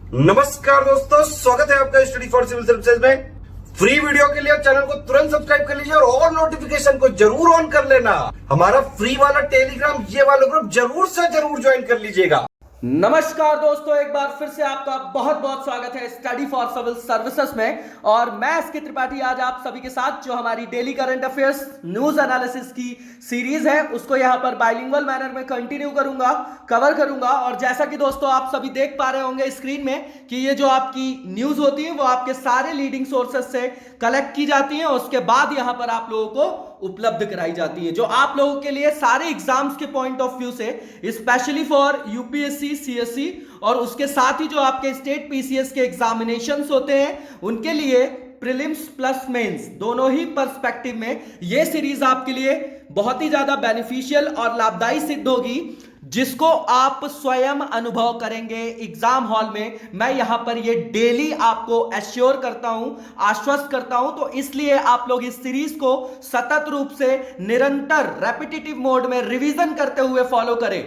नमस्कार दोस्तों, स्वागत है आपका स्टडी फॉर सिविल सर्विसेज में। फ्री वीडियो के लिए चैनल को तुरंत सब्सक्राइब कर लीजिए और नोटिफिकेशन को जरूर ऑन कर लेना। हमारा फ्री वाला टेलीग्राम ये वाला ग्रुप जरूर से जरूर ज्वाइन कर लीजिएगा। नमस्कार दोस्तों, एक बार फिर से आपका बहुत बहुत स्वागत है स्टडी फॉर सिविल सर्विसेज में। और मैं एसके त्रिपाठी आज आप सभी के साथ जो हमारी daily current affairs news analysis की सीरीज है उसको यहां पर बाइलिंगुअल मैनर में कंटिन्यू करूंगा, कवर करूंगा। और जैसा कि दोस्तों आप सभी देख पा रहे होंगे स्क्रीन में कि ये जो आपकी न्यूज होती है वो आपके सारे लीडिंग सोर्सेज से कलेक्ट की जाती है, उसके बाद यहां पर आप लोगों को उपलब्ध कराई जाती है, जो आप लोगों के लिए सारे एग्जाम्स के पॉइंट ऑफ व्यू से स्पेशली फॉर यूपीएससी, सीएससी और उसके साथ ही जो आपके स्टेट पीसीएस के एग्जामिनेशंस होते हैं उनके लिए प्रीलिम्स प्लस मेंस दोनों ही पर्सपेक्टिव में ये सीरीज आपके लिए बहुत ही ज्यादा बेनिफिशियल और लाभदायी सिद्ध होगी, जिसको आप स्वयं अनुभव करेंगे एग्जाम हॉल में। मैं यहां पर ये डेली आपको एश्योर करता हूं, आश्वस्त करता हूं। तो इसलिए आप लोग इस सीरीज को सतत रूप से निरंतर रेपिटेटिव मोड में रिवीजन करते हुए फॉलो करें,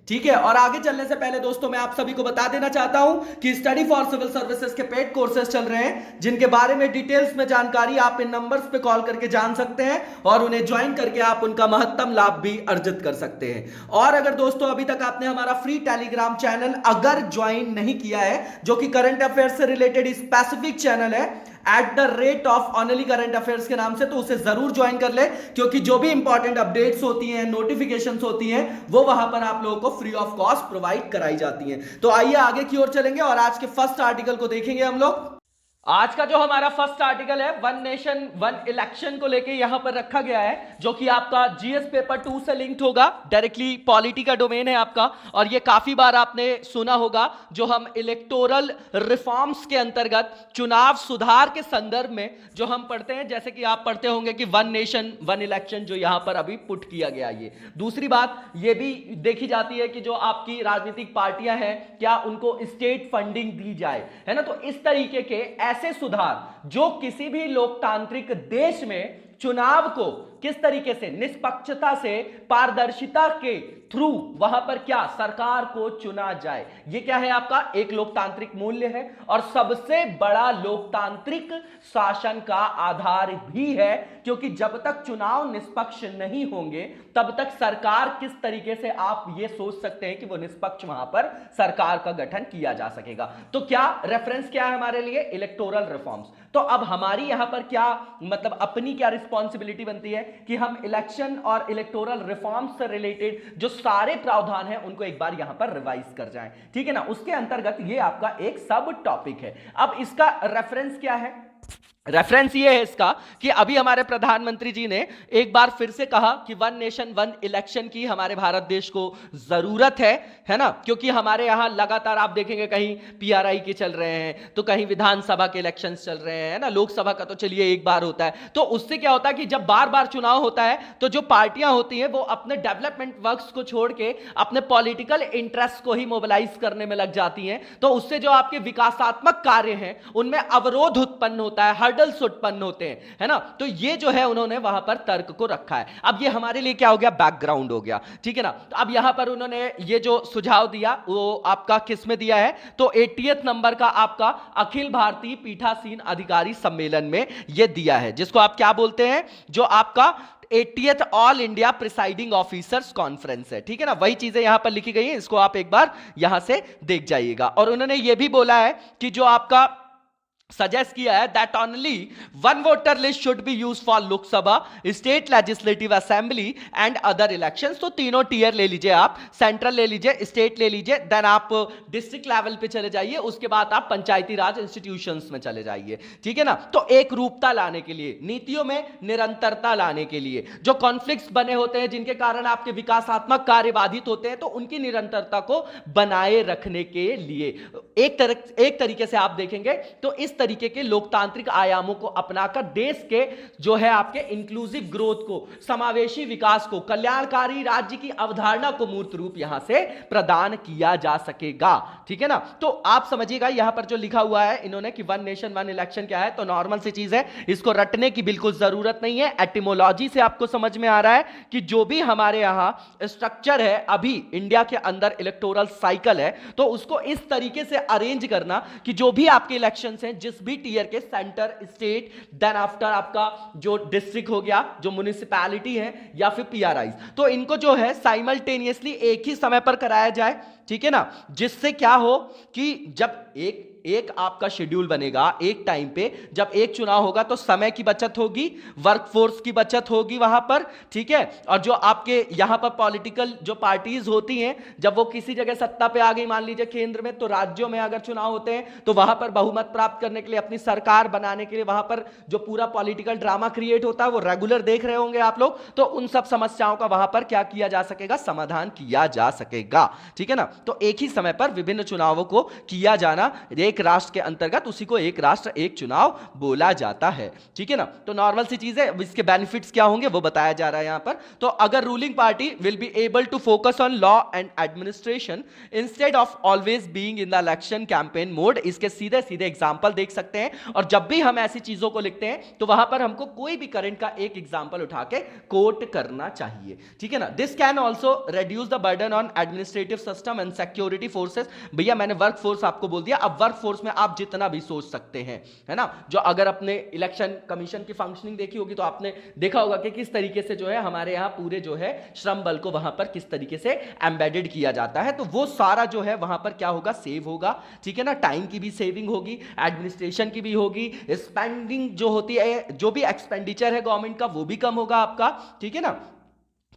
ठीक है। और आगे चलने से पहले दोस्तों मैं आप सभी को बता देना चाहता हूं कि स्टडी फॉर सिविल सर्विसेज के पेड कोर्सेज चल रहे हैं, जिनके बारे में डिटेल्स में जानकारी आप इन नंबर्स पे कॉल करके जान सकते हैं और उन्हें ज्वाइन करके आप उनका महत्तम लाभ भी अर्जित कर सकते हैं। और अगर दोस्तों अभी तक आपने हमारा फ्री टेलीग्राम चैनल अगर ज्वाइन नहीं किया है, जो कि करंट अफेयर्स से रिलेटेड स्पेसिफिक चैनल है @ऑनली करंट अफेयर्स के नाम से, तो उसे जरूर ज्वाइन कर ले, क्योंकि जो भी इंपॉर्टेंट अपडेट्स होती हैं, नोटिफिकेशंस होती हैं, वो वहां पर आप लोगों को फ्री ऑफ कॉस्ट प्रोवाइड कराई जाती हैं। तो आइए आगे की ओर चलेंगे और आज के फर्स्ट आर्टिकल को देखेंगे हम लोग। आज का जो हमारा फर्स्ट आर्टिकल है वन नेशन वन इलेक्शन को लेके यहां पर रखा गया है, जो कि आपका जीएस पेपर 2 से लिंक्ड होगा, डायरेक्टली पॉलिटी का डोमेन है आपका। और ये काफी बार आपने सुना होगा, जो हम इलेक्टोरल रिफॉर्म्स के अंतर्गत चुनाव सुधार के संदर्भ में जो हम पढ़ते हैं, जैसे कि आप पढ़ते होंगे कि वन नेशन वन इलेक्शन जो यहां पर अभी पुट किया गया। ये दूसरी बात ये भी देखी जाती है कि जो आपकी राजनीतिक पार्टियां हैं क्या उनको स्टेट फंडिंग दी जाए, है ना। तो इस तरीके के ऐसे सुधार जो किसी भी लोकतांत्रिक देश में चुनाव को किस तरीके से निष्पक्षता से, पारदर्शिता के थ्रू वहां पर क्या सरकार को चुना जाए, ये क्या है आपका एक लोकतांत्रिक मूल्य है और सबसे बड़ा लोकतांत्रिक शासन का आधार भी है। क्योंकि जब तक चुनाव निष्पक्ष नहीं होंगे तब तक सरकार किस तरीके से, आप ये सोच सकते हैं कि वो निष्पक्ष वहां पर सरकार का गठन किया जा सकेगा। तो क्या रेफरेंस क्या है हमारे लिए, इलेक्टोरल रिफॉर्म्स। तो अब हमारी यहां पर क्या मतलब अपनी क्या रिस्पॉन्सिबिलिटी बनती है कि हम इलेक्शन और इलेक्टोरल रिफॉर्म्स से रिलेटेड जो सारे प्रावधान हैं उनको एक बार यहां पर रिवाइज कर जाएं, ठीक है ना। उसके अंतर्गत ये आपका एक सब टॉपिक है। अब इसका रेफरेंस क्या है, रेफरेंस ये है इसका कि अभी हमारे प्रधानमंत्री जी ने एक बार फिर से कहा कि वन नेशन वन इलेक्शन की हमारे भारत देश को जरूरत है ना। क्योंकि हमारे यहां लगातार आप देखेंगे कहीं पीआरआई के चल रहे हैं, तो कहीं विधानसभा के इलेक्शंस चल रहे हैं ना, लोकसभा का तो चलिए एक बार होता है। तो उससे क्या होता है कि जब बार बार चुनाव होता है तो जो पार्टियां होती हैं वो अपने डेवलपमेंट वर्क्स को छोड़ के अपने पॉलिटिकल इंटरेस्ट को ही मोबिलाइज करने में लग जाती हैं। तो उससे जो आपके विकासात्मक कार्य हैं उनमें अवरोध उत्पन्न होता है, हर्डल्स उत्पन्न होते हैं, है ना। तो ये जो है उन्होंने वहां पर तर्क को रखा है। अब ये हमारे लिए क्या हो गया, बैकग्राउंड हो गया, ठीक है ना। तो अब यहां पर उन्होंने ये जो सुझाव दिया वो आपका किस में दिया है, तो 80th नंबर का आपका अखिल भारतीय पीठासीन अधिकारी सम्मेलन में ये दिया है, जिसको आप क्या बोलते हैं, जो आपका 80th all India presiding officers conference है, ठीक है ना। वही चीजें यहां पर लिखी गई है, इसको आप एक बार यहां से देख जाइएगा। और उन्होंने यह भी बोला है कि जो आपका सजेस्ट किया है that only one voter list should be use for Lok Sabha, state legislative assembly and other elections. तो तीनों टीयर ले लीजिए आप, सेंट्रल ले लीजिए, स्टेट ले लीजिए, देन आप डिस्ट्रिक्ट लेवल पे चले जाइए, उसके बाद आप पंचायती राज इंस्टीट्यूशंस में चले जाइए, ठीक है ना। तो एक रूपता लाने के लिए, नीतियों में निरंतरता लाने के लिए, जो कॉन्फ्लिक्ट्स बने होते हैं जिनके कारण आपके विकासात्मक कार्य बाधित होते हैं, तो उनकी निरंतरता को बनाए रखने के लिए एक तरीके से आप देखेंगे तो इस तरीके के लोकतांत्रिक आयामों को अपनाकर देश के जो है आपके इंक्लूसिव ग्रोथ को, समावेशी विकास को, कल्याणकारी राज्य की अवधारणा को मूर्त रूप यहां से प्रदान किया जा सकेगा। ठीक है ना। तो आप समझिएगा यहां पर जो लिखा हुआ है इन्होंने कि वन नेशन वन इलेक्शन क्या है, तो नॉर्मल सी चीज है, इसको रटने की बिल्कुल जरूरत नहीं है। एटिमोलॉजी से आपको समझ में आ रहा है कि जो भी हमारे यहां स्ट्रक्चर है अभी इंडिया के अंदर इलेक्टोरल साइकिल है, तो उसको इस तरीके से अरेंज करना कि जो भी आपके इलेक्शंस हैं जिस भी टीयर के, सेंटर, स्टेट, देन आफ्टर आपका जो डिस्ट्रिक्ट हो गया, जो म्युनिसिपैलिटी है या फिर पीआरआई, तो इनको जो है साइमल्टेनियसली एक ही समय पर कराया जाए। ठीक है ना। जिससे क्या हो कि जब एक आपका शेड्यूल बनेगा, एक टाइम पे जब एक चुनाव होगा तो समय की बचत होगी, वर्कफोर्स की बचत होगी वहां पर। ठीक है। और जो आपके यहां पर पॉलिटिकल जो पार्टीज होती हैं, जब वो किसी जगह सत्ता पे आ गई, मान लीजिए केंद्र में, तो राज्यों में अगर चुनाव होते हैं तो वहां पर बहुमत प्राप्त करने के लिए, अपनी सरकार बनाने के लिए वहां पर जो पूरा पॉलिटिकल ड्रामा क्रिएट होता है वो रेगुलर देख रहे होंगे आप लोग, तो उन सब समस्याओं का वहां पर क्या किया जा सकेगा, समाधान किया जा सकेगा। ठीक है ना। तो एक ही समय पर विभिन्न चुनावों को किया जाना, एक राष्ट्र के अंतर्गत, उसी को एक राष्ट्र एक चुनाव बोला जाता है। ठीक है ना। तो नॉर्मल सी चीज है। इसके बेनिफिट्स क्या होंगे वो बताया जा रहा है यहां पर। तो अगर ruling party will be able to focus on law and administration instead of always being in the election campaign mode, इसके सीधे सीधे एग्जांपल देख सकते हैं। और जब भी हम ऐसी चीजों को लिखते हैं तो वहां पर हमको कोई भी करंट का एक एग्जांपल उठा के कोट करना चाहिए। ठीक है ना। This can also reduce the burden on administrative system and security forces. भैया मैंने वर्क फोर्स आपको बोल दिया, अब वर्क फोर्स में आप जितना भी सोच सकते हैं, है ना। जो अगर अपने इलेक्शन कमीशन की फंक्शनिंग देखी होगी तो आपने देखा होगा कि किस तरीके से जो है हमारे यहां पूरे जो है श्रम बल को वहां पर किस तरीके से एम्बेडेड किया जाता है, तो वो सारा जो है वहां पर क्या होगा, सेव होगा। ठीक है ना। टाइम की भी सेविंग होगी, एडमिनिस्ट्रेशन की भी होगी, स्पेंडिंग जो होती है, जो भी एक्सपेंडिचर है गवर्नमेंट का वो भी कम होगा आपका। ठीक है ना।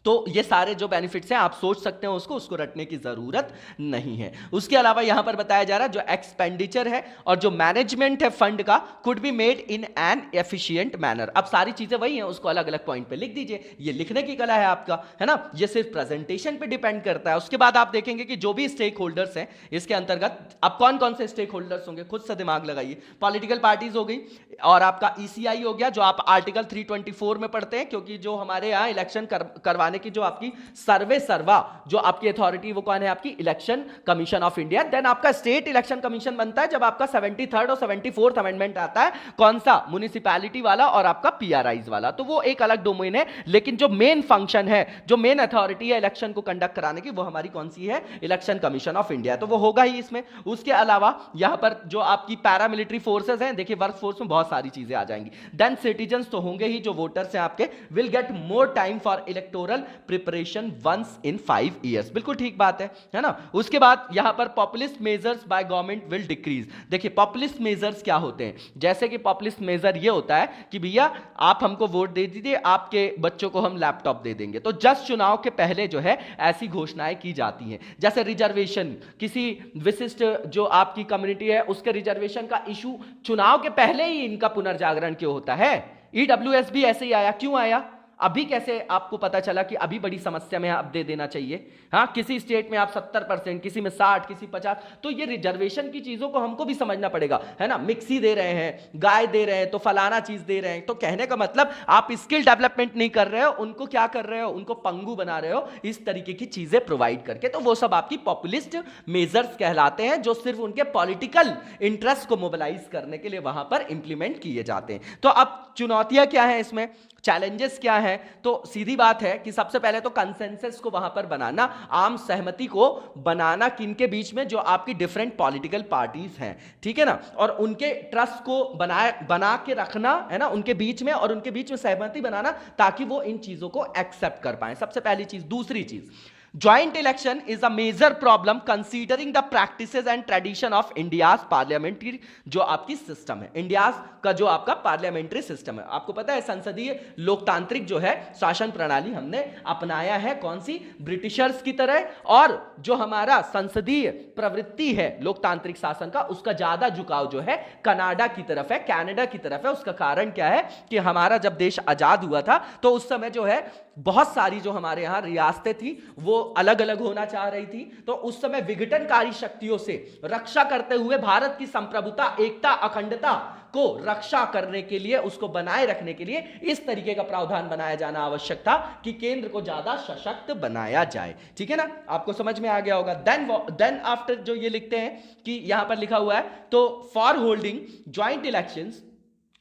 तो ये सारे जो बेनिफिट्स हैं आप सोच सकते हैं, उसको रटने की जरूरत नहीं है। उसके अलावा यहां पर बताया जा रहा है जो एक्सपेंडिचर है और जो मैनेजमेंट है फंड का, could be made in an efficient manner. अब सारी चीजें वही हैं, उसको अलग अलग पॉइंट पे लिख दीजिए, ये लिखने की कला है आपका, है ना। ये सिर्फ प्रेजेंटेशन पे डिपेंड करता है। उसके बाद आप देखेंगे कि जो भी स्टेक होल्डर्स हैं इसके अंतर्गत, अब कौन कौन से स्टेक होल्डर्स होंगे, खुद से दिमाग लगाइए। पॉलिटिकल पार्टीज हो गई और आपका ईसीआई हो गया, जो आप आर्टिकल 324 में पढ़ते हैं, क्योंकि जो हमारे यहां इलेक्शन करवाने की जो आपकी सर्वे सर्वा जो आपकी अथॉरिटी, वो कौन है, आपकी election commission of India. Then आपका स्टेट इलेक्शन कमीशन बनता है जब आपका 73rd और 74th अमेंडमेंट आता है, कौन सा, म्युनिसिपैलिटी वाला और आपका पीआरआईज वाला, तो वो एक अलग डोमेन है। लेकिन जो मेन फंक्शन है, जो मेन अथॉरिटी है इलेक्शन को कंडक्ट कराने की, वो हमारी कौन सी है, इलेक्शन कमीशन ऑफ इंडिया, तो वो होगा ही इसमें। उसके अलावा यहां पर जो आपकी पैरामिलिट्री फोर्सेस हैं, देखिए वर्क फोर्स में बहुत सारी चीजें आ जाएंगी। देन सिटीजंस तो होंगे ही, जो वोटर्स हैं आपके, will get more time for electoral preparation once in 5 years। बिल्कुल ठीक बात है ना। उसके बाद यहां पर populist measures by government will decrease. देखिए पॉपुलिस्ट मेजर्स क्या होते हैं, जैसे कि पॉपुलिस्ट मेजर ये होता है कि भैया आप हमको वोट दे दीजिए, आपके बच्चों को हम लैपटॉप दे देंगे। तो जस्ट चुनाव के पहले जो है ऐसी घोषणाएं की जाती हैं। जैसे रिजर्वेशन, किसी विशिष्ट जो आपकी कम्युनिटी है उसके रिजर्वेशन का इशू चुनाव के पहले ही इनका पुनर्जागरण क्यों होता है। ईडब्ल्यूएस भी ऐसे ही आया, क्यों आया, अभी कैसे आपको पता चला कि अभी बड़ी समस्या में अब दे देना चाहिए। हाँ, किसी स्टेट में आप 70%, किसी में 60, किसी 50, तो ये रिजर्वेशन की चीजों को हमको भी समझना पड़ेगा, है ना। मिक्सी दे रहे हैं, गाय दे रहे हैं, तो फलाना चीज दे रहे हैं, तो कहने का मतलब आप स्किल डेवलपमेंट नहीं कर रहे हो, उनको क्या कर रहे हो, उनको पंगु बना रहे हो इस तरीके की चीजें प्रोवाइड करके। तो वो सब आपकी पॉपुलिस्ट मेजर्स कहलाते हैं, जो सिर्फ उनके पॉलिटिकल इंटरेस्ट को मोबिलाइज करने के लिए वहां पर इंप्लीमेंट किए जाते हैं। तो अब चुनौतियां क्या है इसमें, चैलेंजेस क्या है, तो सीधी बात है कि सबसे पहले तो कंसेंसस को वहां पर बनाना, आम सहमति को बनाना किनके बीच में, जो आपकी डिफरेंट पॉलिटिकल पार्टीज हैं, ठीक है ना, और उनके ट्रस्ट को बना के रखना, है ना, उनके बीच में, और उनके बीच में सहमति बनाना ताकि वो इन चीजों को एक्सेप्ट कर पाए। सबसे पहली चीज। दूसरी चीज, Joint election is a major problem considering the practices and tradition of India's parliamentary जो आपकी सिस्टम है, इंडिया का जो आपका पार्लियामेंट्री सिस्टम है। आपको पता है संसदीय लोकतांत्रिक जो है शासन प्रणाली हमने अपनाया है, कौन सी, ब्रिटिशर्स की तरह। और जो हमारा संसदीय प्रवृत्ति है लोकतांत्रिक शासन का, उसका ज्यादा झुकाव जो है कनाडा की तरफ है, कनाडा की तरफ है। उसका कारण क्या है कि हमारा जब देश आजाद हुआ था तो उस समय जो है बहुत सारी जो हमारे यहां रियासतें थी वो अलग अलग होना चाह रही थी, तो उस समय विघटनकारी शक्तियों से रक्षा करते हुए भारत की संप्रभुता, एकता, अखंडता को रक्षा करने के लिए, उसको बनाए रखने के लिए इस तरीके का प्रावधान बनाया जाना आवश्यक था कि केंद्र को ज्यादा सशक्त बनाया जाए। ठीक है ना, आपको समझ में आ गया होगा। देन आफ्टर जो ये लिखते हैं कि यहां पर लिखा हुआ है, तो for holding joint elections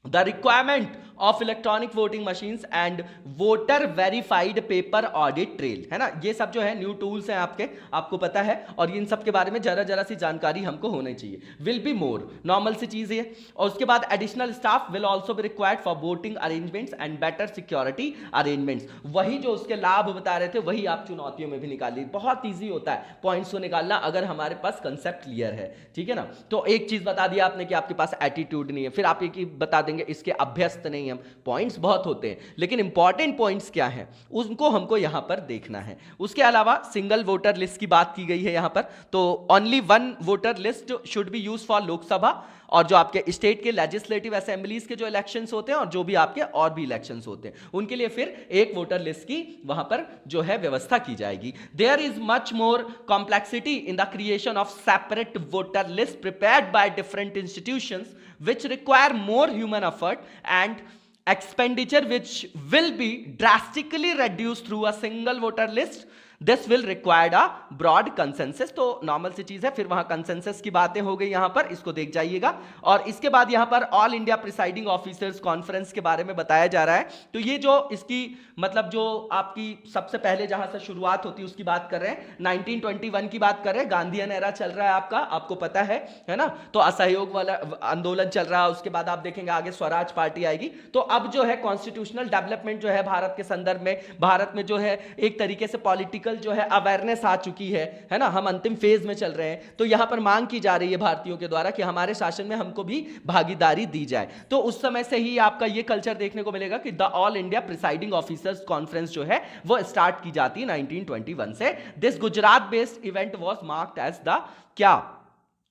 the requirement of electronic voting machines and voter verified paper audit trail, है ना, ये सब जो है न्यू टूल्स हैं आपके, आपको पता है, और इन सब के बारे में जरा सी जानकारी हमको होनी चाहिए। विल बी मोर, नॉर्मल सी चीज है। और उसके बाद additional staff will also be required for voting arrangements and better security arrangements. वही जो उसके लाभ बता रहे थे वही आप चुनौतियों में भी निकालिए। बहुत ईजी होता है पॉइंट्स को निकालना अगर हमारे पास कंसेप्ट क्लियर है। ठीक है ना, तो एक चीज बता दिया आपने कि आपके पास एटीट्यूड नहीं है, फिर आप एक बता देंगे इसके अभ्यस्त नहीं हम। पॉइंट्स बहुत होते हैं, लेकिन इंपॉर्टेंट पॉइंट्स क्या हैं उनको हमको यहां पर देखना है। उसके अलावा सिंगल वोटर लिस्ट की बात की गई है यहां पर, तो only one voter list should be use for Lok Sabha और जो आपके स्टेट के लेजिस्लेटिव असेंबलीज के जो इलेक्शंस होते हैं और जो भी आपके और भी इलेक्शंस होते हैं उनके लिए फिर एक वोटर लिस्ट की वहां पर जो है व्यवस्था की जाएगी। There is much more complexity in the creation of separate voter list prepared by different institutions which require more human effort and expenditure, which will be drastically reduced through a single voter list. This will require a broad consensus। तो normal सी चीज है, फिर वहां consensus की बातें हो गई यहां पर, इसको देख जाइएगा। और इसके बाद यहां पर all India presiding officers conference के बारे में बताया जा रहा है। तो ये जो इसकी मतलब जो आपकी सबसे पहले जहां से शुरुआत होती है उसकी बात कर रहे हैं, 1921 की बात कर रहे हैं, गांधीयन एरा चल रहा है आपका, आपको पता है ना। तो असहयोग वाला आंदोलन चल रहा है, उसके बाद आप देखेंगे आगे स्वराज पार्टी आएगी। तो अब जो है कॉन्स्टिट्यूशनल डेवलपमेंट जो है भारत के संदर्भ में, भारत में जो है एक तरीके से पॉलिटिकल जो है अवेयरनेस आ चुकी है ना, हम अंतिम फेज में चल रहे हैं। तो यहां पर मांग की जा रही है भारतीयों के द्वारा कि हमारे शासन में हमको भी भागीदारी दी जाए। तो उस समय से ही आपका ये कल्चर देखने को मिलेगा कि the all India presiding officers conference जो है वो स्टार्ट की जाती है 1921 से। This Gujarat based event was marked as the क्या,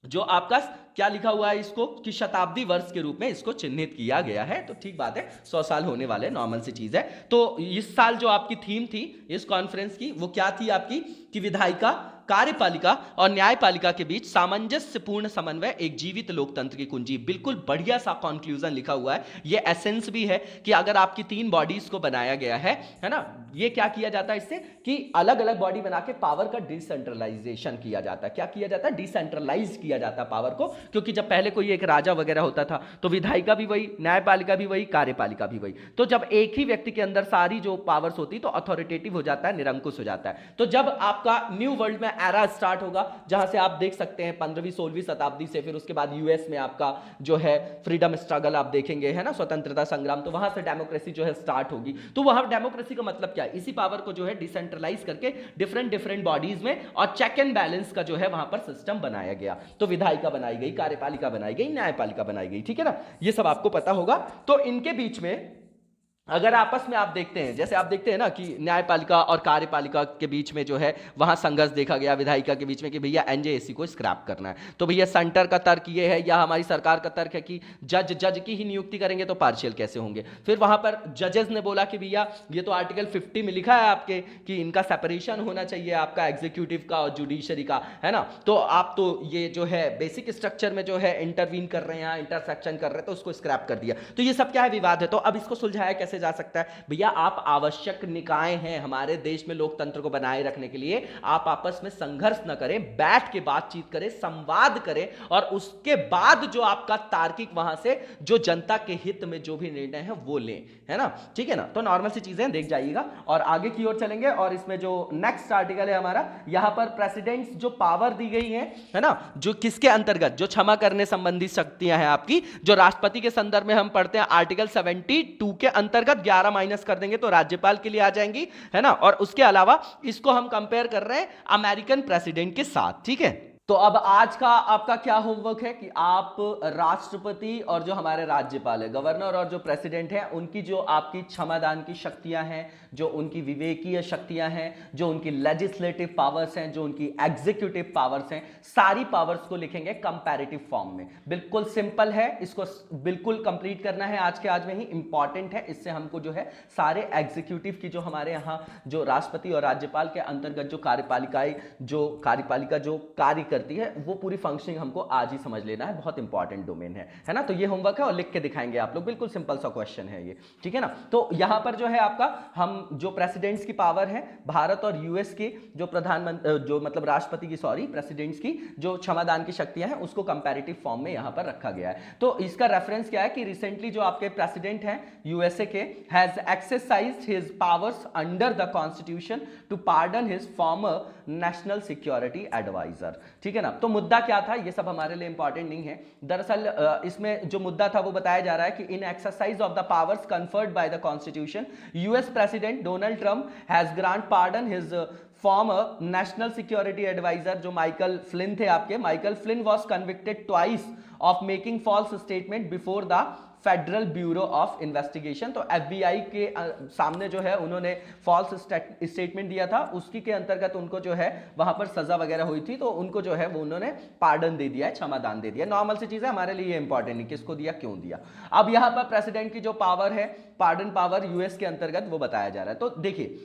जो आपका क्या लिखा हुआ है इसको कि शताब्दी वर्ष के रूप में इसको चिन्हित किया गया है। तो ठीक बात है, 100 साल होने वाले, नॉर्मल सी चीज है। तो इस साल जो आपकी थीम थी इस कॉन्फ्रेंस की वो क्या थी आपकी, कि विधायिका, कार्यपालिका और न्यायपालिका के बीच सामंजस्यपूर्ण समन्वय एक जीवित लोकतंत्र की कुंजी। बिल्कुल बढ़िया सा कंक्लूजन लिखा हुआ है। ये एसेंस भी है कि अगर आपकी 3 बॉडीज को बनाया गया है ना, ये क्या किया जाता है इससे कि अलग अलग बॉडी बना के पावर का डिसेंट्रलाइजेशन किया जाता है। क्या किया जाता है, डिसेंट्रलाइज किया जाता है पावर को, क्योंकि जब पहले कोई एक राजा वगैरह होता था तो विधायिका भी वही, न्यायपालिका भी वही, कार्यपालिका भी वही। तो जब एक ही व्यक्ति के अंदर सारी जो पावर्स होती तो अथॉरिटेटिव हो जाता है, निरंकुश हो जाता है। तो जब आपका न्यू वर्ल्ड में एरा स्टार्ट होगा, जहां से आप देख सकते हैं 15वीं 16वीं शताब्दी से, फिर उसके बाद यूएस में आपका जो है फ्रीडम स्ट्रगल आप देखेंगे, है ना, स्वतंत्रता संग्राम, तो वहां से डेमोक्रेसी जो है स्टार्ट होगी। तो वहां डेमोक्रेसी का मतलब क्या है, इसी पावर को जो है डिसेंट्रलाइज करके डिफरेंट बॉडीज में और चेक एंड बैलेंस का जो है वहां पर सिस्टम बनाया गया। तो विधायिका बनाई गई, कार्यपालिका बनाई गई, न्यायपालिका बनाई गई। ठीक है ना, ये सब आपको पता होगा। तो इनके बीच में अगर आपस में आप देखते हैं, जैसे आप देखते हैं ना कि न्यायपालिका और कार्यपालिका के बीच में जो है वहां संघर्ष देखा गया, विधायिका के बीच में कि भैया एनजेएसी को स्क्रैप करना है। तो भैया सेंटर का तर्क ये है या हमारी सरकार का तर्क है कि जज की ही नियुक्ति करेंगे तो पार्शियल कैसे होंगे। फिर वहां पर जजेस ने बोला कि भैया ये तो आर्टिकल 50 में लिखा है आपके कि इनका सेपरेशन होना चाहिए आपका एग्जीक्यूटिव का और जुडिशरी का, है ना, तो आप तो ये जो है बेसिक स्ट्रक्चर में जो है इंटरवीन कर रहे हैं, इंटरसेक्शन कर रहे हैं, तो उसको स्क्रैप कर दिया। तो ये सब क्या है, विवाद है। तो अब इसको सुलझाया कैसे जा सकता है, भैया आप आवश्यक निकाय हैं हमारे देश में लोकतंत्र को बनाए रखने के लिए, आप आपस में संघर्ष न करें, बैठ के बातचीत करें, संवाद करें और उसके बाद जो आपका तार्किक वहां से जो जनता के हित में जो भी निर्णय है वो लें, है ना। ठीक है ना, तो नॉर्मल सी चीजें देख जाइएगा और आगे की ओर चलेंगे। और इसमें जो नेक्स्ट आर्टिकल है हमारा, यहां पर प्रेसिडेंट्स जो पावर दी गई है ना, जो किसके अंतर्गत, जो क्षमा करने संबंधी शक्तियां हैं आपकी, जो राष्ट्रपति के संदर्भ में हम पढ़ते हैं आर्टिकल 72 के अंतर्गत 11 माइनस कर देंगे तो राज्यपाल के लिए आ जाएंगी, है ना। और उसके अलावा इसको हम कंपेयर कर रहे हैं अमेरिकन प्रेसिडेंट के साथ। ठीक है, तो अब आज का आपका क्या होमवर्क है कि आप राष्ट्रपति और जो हमारे राज्यपाल है, गवर्नर और जो प्रेसिडेंट है, उनकी जो आपकी क्षमादान की शक्तियां हैं, जो उनकी विवेकीय शक्तियां हैं, जो उनकी लेजिस्लेटिव पावर्स हैं, जो उनकी एग्जीक्यूटिव पावर्स हैं, सारी पावर्स को लिखेंगे कंपैरेटिव फॉर्म में। बिल्कुल सिंपल है, इसको बिल्कुल कंप्लीट करना है आज के आज में ही, इंपॉर्टेंट है। इससे हमको जो है सारे एग्जीक्यूटिव की जो हमारे यहाँ जो राष्ट्रपति और राज्यपाल के अंतर्गत जो कार्यपालिका जो कार्य करती है, वो पूरी फंक्शनिंग हमको आज ही समझ लेना है। बहुत इंपॉर्टेंट डोमेन है ना। तो ये होमवर्क है और लिख के दिखाएंगे आप लोग, बिल्कुल सिंपल सा क्वेश्चन है ये, ठीक है ना। तो यहां पर जो है आपका हम जो प्रेसिडेंट्स की पावर है भारत और यूएस के जो प्रधानमंत्री जो मतलब राष्ट्रपति की प्रेसिडेंट्स की जो क्षमादान की शक्तियां हैं, उसको कंपैरेटिव फॉर्म में यहां पर रखा गया है। तो इसका रेफरेंस क्या है कि रिसेंटली जो आपके प्रेसिडेंट हैं यूएसए के has exercised his powers under the constitution to pardon his former national security adviser, ठीक है ना। तो मुद्दा क्या था, ये सब हमारे लिए इंपॉर्टेंट नहीं है। दरअसल इसमें जो मुद्दा था वो बताया जा रहा है कि in exercise of the powers conferred by the constitution, US president Donald Trump has grant pardon his former national security adviser जो माइकल फ्लिन थे आपके। Michael Flynn was convicted twice of making false statement before the Federal Bureau of Investigation. तो FBI के सामने जो है उन्होंने false statement दिया था, उसकी के अंतर्गत उनको जो है वहां पर सजा वगैरह हुई थी, तो उनको जो है वो उन्होंने पार्डन दे दिया है, क्षमादान दे दिया। नॉर्मल सी चीज है, हमारे लिए इंपॉर्टेंट नहीं किसको दिया क्यों दिया। अब यहां पर प्रेसिडेंट की जो पावर है, पार्डन पावर यूएस के अंतर्गत, वो बताया जा रहा है। तो देखिए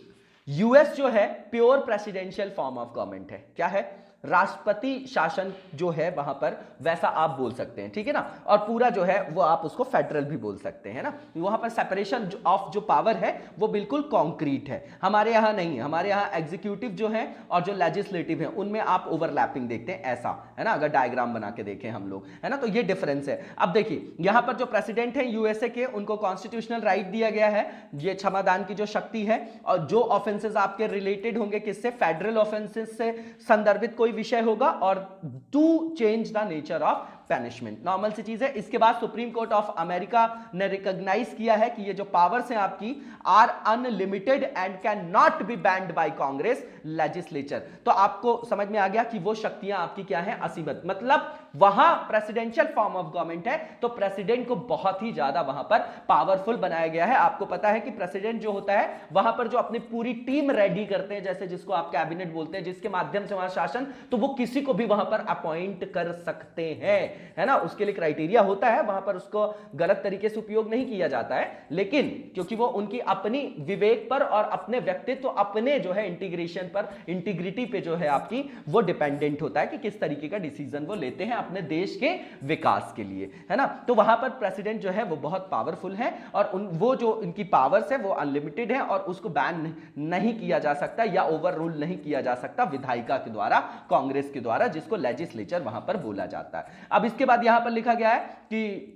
यूएस जो है pure presidential form of government है। क्या है? राष्ट्रपति शासन जो है वहां पर, वैसा आप बोल सकते हैं, ठीक है ना। और पूरा जो है वो आप उसको फेडरल भी बोल सकते हैं ना। वहां पर सेपरेशन ऑफ जो पावर है वो बिल्कुल कॉन्क्रीट है, हमारे यहां नहीं है। हमारे यहां एग्जीक्यूटिव जो है और जो लेजिस्लेटिव है उनमें आप ओवरलैपिंग देखते हैं, ऐसा है ना, अगर डायग्राम बना के देखें हम लोग, है ना। तो ये डिफरेंस है। अब देखिए यहां पर जो प्रेसिडेंट है यूएसए के, उनको कॉन्स्टिट्यूशनल राइट दिया गया है, ये क्षमादान की जो शक्ति है, और जो ऑफेंसेस आपके रिलेटेड होंगे किससे, फेडरल ऑफेंसेस से संदर्भित कोई विषय होगा, और to change the nature of punishment. Normal सी चीज है। इसके बाद सुप्रीम कोर्ट ऑफ अमेरिका ने रिकॉग्नाइज किया है कि ये जो पावर्स हैं आपकी are unlimited and can not be banned by Congress legislature. तो आपको समझ में आ गया कि वो शक्तियां आपकी क्या है, असीमित। मतलब वहां प्रेसिडेंशियल फॉर्म ऑफ गवर्नमेंट है, तो प्रेसिडेंट को बहुत ही ज्यादा वहां पर पावरफुल बनाया गया है। आपको पता है कि प्रेसिडेंट जो होता है वहां पर जो अपनी पूरी टीम रेडी करते हैं, जैसे जिसको आप कैबिनेट बोलते हैं, जिसके माध्यम से वहां शासन, तो वो किसी को भी वहां पर अपॉइंट कर सकते हैं, है ना। उसके लिए क्राइटेरिया होता है, वहां पर उसको गलत तरीके से उपयोग नहीं किया जाता है, लेकिन क्योंकि वो उनकी अपनी विवेक पर और अपने व्यक्तित्व, अपने जो है इंटीग्रेशन पर, इंटीग्रिटी पे जो है आपकी, वो डिपेंडेंट होता है कि किस तरीके का डिसीजन वो लेते हैं अपने देश के विकास के लिए, है ना। तो वहां पर प्रेसिडेंट जो है वो बहुत पावरफुल है, और वो जो इनकी पावर्स है वो अनलिमिटेड है, और उसको बैन नहीं किया जा सकता या ओवर रूल नहीं किया जा सकता विधायिका के द्वारा, कांग्रेस के द्वारा, जिसको लेजिस्लेचर वहां पर बोला जाता है। अब इसके बाद यहां पर लिखा गया है कि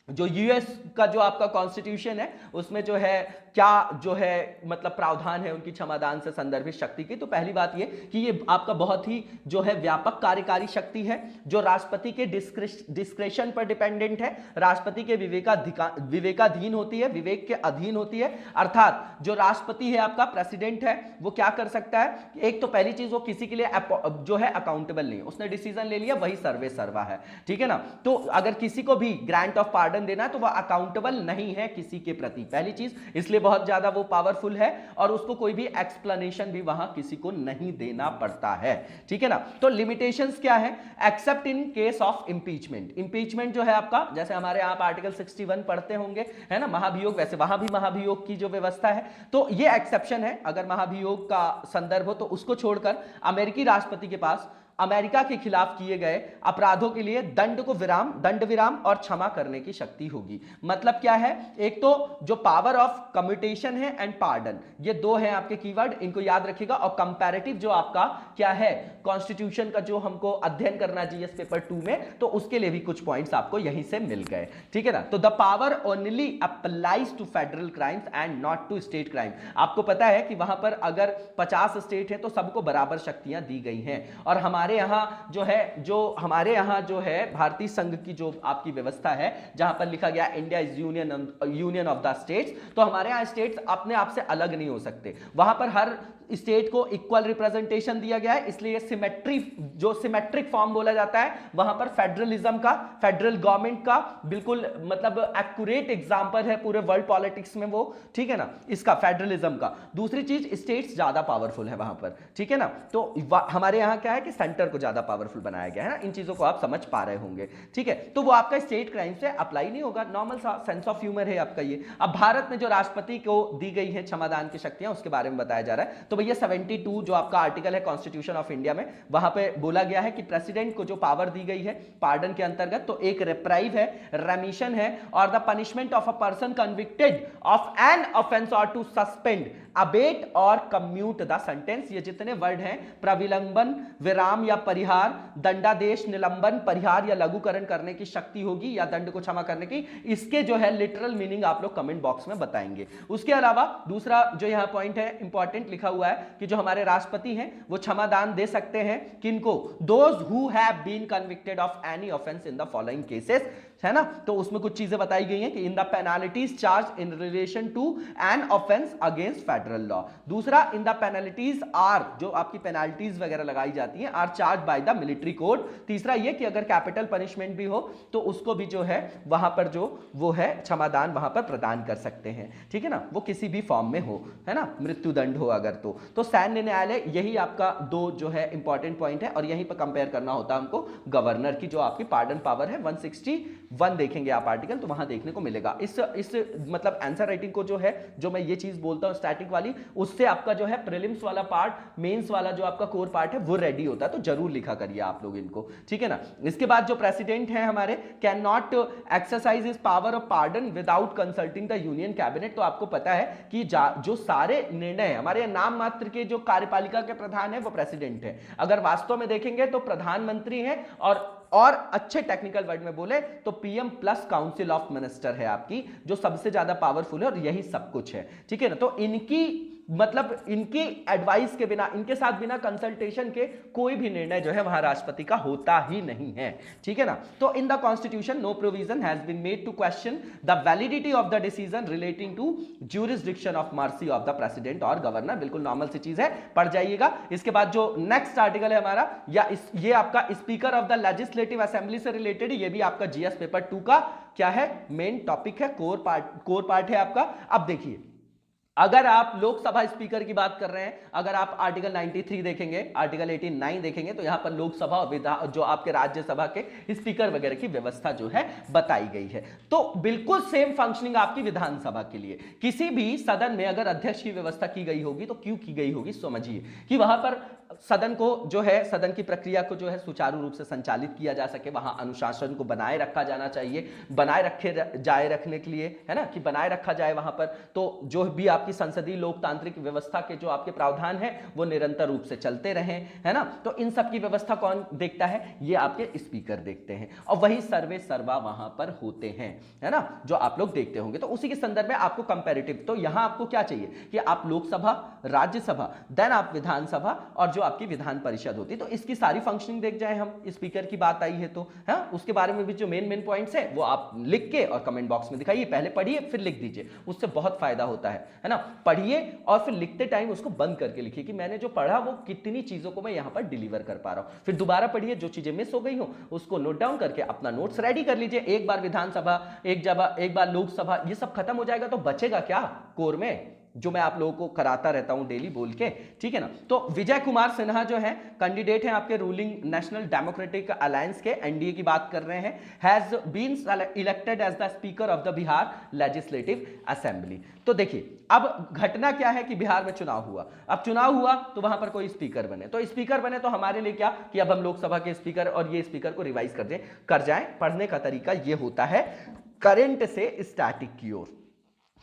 जो यूएस का जो आपका कॉन्स्टिट्यूशन है उसमें जो है क्या जो है मतलब प्रावधान है उनकी क्षमादान से संदर्भित शक्ति की। तो पहली बात ये कि ये आपका बहुत ही जो है व्यापक कार्यकारी शक्ति है, जो राष्ट्रपति के डिस्क्रेशन पर डिपेंडेंट है, राष्ट्रपति के विवेकाधीन होती है, विवेक के अधीन होती है। अर्थात जो राष्ट्रपति है आपका, प्रेसिडेंट है, वो क्या कर सकता है, एक तो पहली चीज वो किसी के लिए जो है अकाउंटेबल नहीं, उसने डिसीजन ले लिया वही सर्वे सर्वा है, ठीक है ना। तो अगर किसी को भी ग्रांट ऑफ पार्डन देना है तो वह अकाउंटेबल नहीं है किसी के प्रति, पहली चीज, इसलिए बहुत ज्यादा वो पावरफुल है, और उसको कोई भी एक्सप्लेनेशन भी वहां किसी को नहीं देना पड़ता है, ठीक है ना। तो लिमिटेशंस क्या है, accept in case of impeachment. Impeachment जो है आपका, जैसे हमारे यहां आप आर्टिकल 61 पढ़ते होंगे, है ना, महाभियोग, वैसे वहां भी महाभियोग की जो व्यवस्था है, तो ये एक्सेप्शन है। अगर महाभियोग का संदर्भ हो तो उसको छोड़कर अमेरिकी राष्ट्रपति के पास अमेरिका के खिलाफ किए गए अपराधों के लिए दंड विराम और क्षमा करने की शक्ति होगी। मतलब क्या है, एक तो जो पावर ऑफ कम्यूटेशन है एंड पार्डन, ये दो हैं आपके कीवर्ड, इनको याद रखिएगा। और कंपैरेटिव जो आपका क्या है, कॉन्स्टिट्यूशन का जो हमको अध्ययन करना जीएस पेपर 2 में, तो उसके लिए भी कुछ पॉइंट्स आपको यहीं से मिल गए, ठीक है ना। तो the power only applies to federal crimes and not to state crime. आपको पता है कि वहां पर अगर 50 स्टेट है तो सबको बराबर शक्तियां दी गई हैं, और हमारे हमारे यहाँ जो है भारतीय संघ की जो आपकी व्यवस्था है, जहां पर लिखा गया India is union of the states, तो हमारे यहाँ स्टेट्स अपने आप से अलग नहीं हो सकते, वहां पर हर स्टेट को इक्वल रिप्रेजेंटेशन दिया गया है, इसलिए सिमेट्रिक फॉर्म बोला जाता है। वहां पर फेडरलिज्म का, फेडरल गवर्नमेंट का बिल्कुल मतलब एक्यूरेट एग्जांपल है पूरे वर्ल्ड पॉलिटिक्स में वो, ठीक है ना, इसका फेडरलिज्म का। दूसरी चीज, स्टेट्स ज्यादा पावरफुल है वहां पर, ठीक है ना, तो हमारे यहां क्या है कि सेंटर को ज्यादा पावरफुल बनाया गया है ना, इन चीजों को आप समझ पा रहे होंगे, ठीक है। तो वो आपका स्टेट क्राइम से अप्लाई नहीं होगा, नॉर्मल सा सेंस ऑफ ह्यूमर है आपका ये। अब भारत में जो राष्ट्रपति को दी गई है क्षमादान की शक्तियां, उसके बारे में बताया जा रहा है। तो भैया 72 जो आपका आर्टिकल है कॉन्स्टिट्यूशन ऑफ इंडिया में, वहां पे बोला गया है कि प्रेसिडेंट को जो पावर दी गई है पार्डन के अंतर्गत, तो एक रेप्राइव है, रेमिशन है, और the punishment of a person convicted of an offence और टू सस्पेंड, अबेट और कम्यूट द सेंटेंस। ये जितने वर्ड हैं, प्रविलंबन, विराम या परिहार, दंडादेश, निलंबन, परिहार या लघुकरण करने की शक्ति होगी या दंड को क्षमा करने की, इसके जो है लिटरल मीनिंग आप लोग कमेंट बॉक्स में बताएंगे। उसके अलावा दूसरा जो यहां पॉइंट है इंपॉर्टेंट लिखा हुआ है कि जो हमारे राष्ट्रपति हैं वो क्षमादान दे सकते हैं किनको, those who have been convicted of any offence in the following cases, है ना। तो उसमें कुछ चीजें बताई गई हैं कि in the penalties charge in relation to an offence against federal law. दूसरा, इन द पेनाल्टीज आर, जो आपकी पेनाल्टीज वगैरह लगाई जाती हैं, or charge by the military code. तीसरा ये कि अगर कैपिटल पनिशमेंट भी हो तो उसको भी जो है वहां पर जो वो है क्षमादान वहां पर प्रदान कर सकते हैं, ठीक है ना, वो किसी भी फॉर्म में हो, है ना, मृत्युदंड हो अगर तो सैन्य न्यायालय, यही आपका दो जो है इंपॉर्टेंट पॉइंट है। और यहीं पर कंपेयर करना होता है हमको गवर्नर की जो आपकी पार्डन पावर है, 161 देखेंगे आप आर्टिकल तो वहां देखने को मिलेगा। इस मतलब आंसर राइटिंग को जो है, जो मैं ये चीज बोलता हूं स्टैटिक वाली, उससे आपका जो है प्रीलिम्स वाला पार्ट, मेंस वाला जो आपका कोर पार्ट है वो रेडी होता है, तो जरूर लिखा करिए आप लोग इनको, ठीक है ना। इसके बाद जो प्रेसिडेंट है हमारे, can not exercise his power of pardon without consulting the union cabinet. तो आपको पता है कि जो सारे निर्णय हमारे नाम मात्र के जो कार्यपालिका के प्रधान है वो प्रेसिडेंट है, अगर वास्तव में देखेंगे तो प्रधानमंत्री है, और अच्छे टेक्निकल वर्ड में बोले तो PM plus council of minister है आपकी, जो सबसे ज्यादा पावरफुल है और यही सब कुछ है, ठीक है ना। तो इनकी एडवाइस के बिना, इनके साथ बिना कंसल्टेशन के कोई भी निर्णय जो है वहां राष्ट्रपति का होता ही नहीं है, ठीक है ना। तो in the constitution no provision has been made to question the validity of the decision relating to jurisdiction of mercy of the president और गवर्नर। बिल्कुल नॉर्मल सी चीज है, पढ़ जाइएगा। इसके बाद जो नेक्स्ट आर्टिकल है हमारा, ये आपका speaker of the legislative assembly से रिलेटेड, ये भी आपका जीएस पेपर 2 का क्या है, मेन टॉपिक है, कोर पार्ट है आपका। अब देखिए, अगर आप लोकसभा स्पीकर की बात कर रहे हैं, अगर आप आर्टिकल 93 देखेंगे, आर्टिकल 89 देखेंगे, तो यहां पर लोकसभा जो आपके राज्यसभा के स्पीकर वगैरह की व्यवस्था जो है बताई गई है। तो बिल्कुल सेम फंक्शनिंग आपकी विधानसभा के लिए। किसी भी सदन में अगर अध्यक्ष की व्यवस्था की गई होगी तो क्यों की गई होगी, समझिए कि वहां पर सदन को जो है, सदन की प्रक्रिया को जो है सुचारू रूप से संचालित किया जा सके, वहां अनुशासन को बनाए रखा जाना चाहिए, बनाए रखने के लिए, है ना, कि बनाए रखा जाए वहां पर। तो जो भी आपकी संसदीय लोकतांत्रिक व्यवस्था के जो आपके प्रावधान है वो निरंतर रूप से चलते रहें, है ना। तो इन सब की व्यवस्था कौन देखता है, ये आपके स्पीकर देखते हैं, और वही सर्वे सर्वा वहां पर होते हैं, है ना, जो आप लोग देखते होंगे। तो उसी के संदर्भ में आपको कंपैरेटिव, तो यहां आपको क्या चाहिए कि आप लोकसभा, राज्यसभा, देन आप विधानसभा, और जो आपकी विधान परिषद होती है, तो इसकी सारी फंक्शनिंग देख जाए हम, स्पीकर की बात आई है तो, है उसके बारे में भी जो मेन पॉइंट्स है वो आप लिख के और कमेंट बॉक्स में दिखाइए। पहले पढ़िए फिर लिख दीजिए, उससे बहुत फायदा होता है ना। पढ़िए और फिर लिखते टाइम उसको बंद करके लिखिए कि मैंने जो पढ़ा वो कितनी चीजों को मैं यहां पर डिलीवर कर पा रहा हूं। फिर दोबारा पढ़िए, जो चीजें मिस हो गई हो उसको नोट डाउन करके अपना नोट्स रेडी कर लीजिए। एक बार विधानसभा, एक बार लोकसभा, ये सब खत्म हो जाएगा तो बचेगा क्या कोर में, जो मैं आप लोगों को कराता रहता हूं डेली बोल के, ठीक है ना। तो विजय कुमार सिन्हा जो है कैंडिडेट हैं आपके रूलिंग नेशनल डेमोक्रेटिक अलायंस के, एनडीए की बात कर रहे हैं, has been elected as the speaker of the Bihar legislative assembly. तो देखिए, अब घटना क्या है कि बिहार में चुनाव हुआ, अब चुनाव हुआ तो वहां पर कोई स्पीकर बने, तो स्पीकर बने तो हमारे लिए क्या कि अब हम लोकसभा के स्पीकर और ये स्पीकर को रिवाइज कर जाएं। पढ़ने का तरीका ये होता है करंट से स्टैटिक की ओर,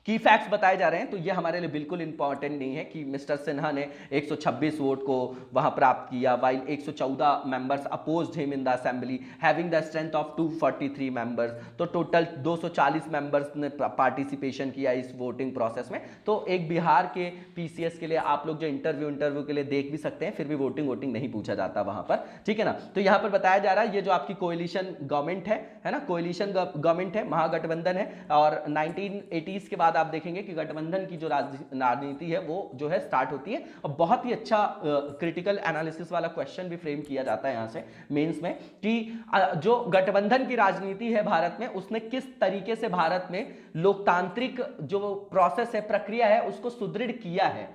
की फैक्ट्स बताए जा रहे हैं, तो ये हमारे लिए बिल्कुल इंपॉर्टेंट नहीं है कि मिस्टर सिन्हा ने 126 वोट को वहां प्राप्त किया, while 114 members opposed him in the assembly having the strength of 243 members. तो टोटल 240 मेंबर्स ने पार्टिसिपेशन किया इस वोटिंग प्रोसेस में। तो एक बिहार के पीसीएस के लिए आप लोग जो इंटरव्यू के लिए देख भी सकते हैं, फिर भी वोटिंग नहीं पूछा जाता वहां पर, ठीक है ना। तो यहां पर बताया जा रहा है ये जो आपकी कोएलिशन गवर्नमेंट है ना, कोएलिशन गवर्नमेंट है, महागठबंधन है, और 1980s के बाद आप देखेंगे कि गठबंधन की जो राजनीति है वो जो है स्टार्ट होती है। और बहुत ही अच्छा क्रिटिकल एनालिसिस वाला क्वेश्चन भी फ्रेम किया जाता है यहां से मेंस में कि जो गठबंधन की राजनीति है भारत में, उसने किस तरीके से भारत में लोकतांत्रिक जो प्रोसेस है, प्रक्रिया है, उसको सुदृढ़ किया है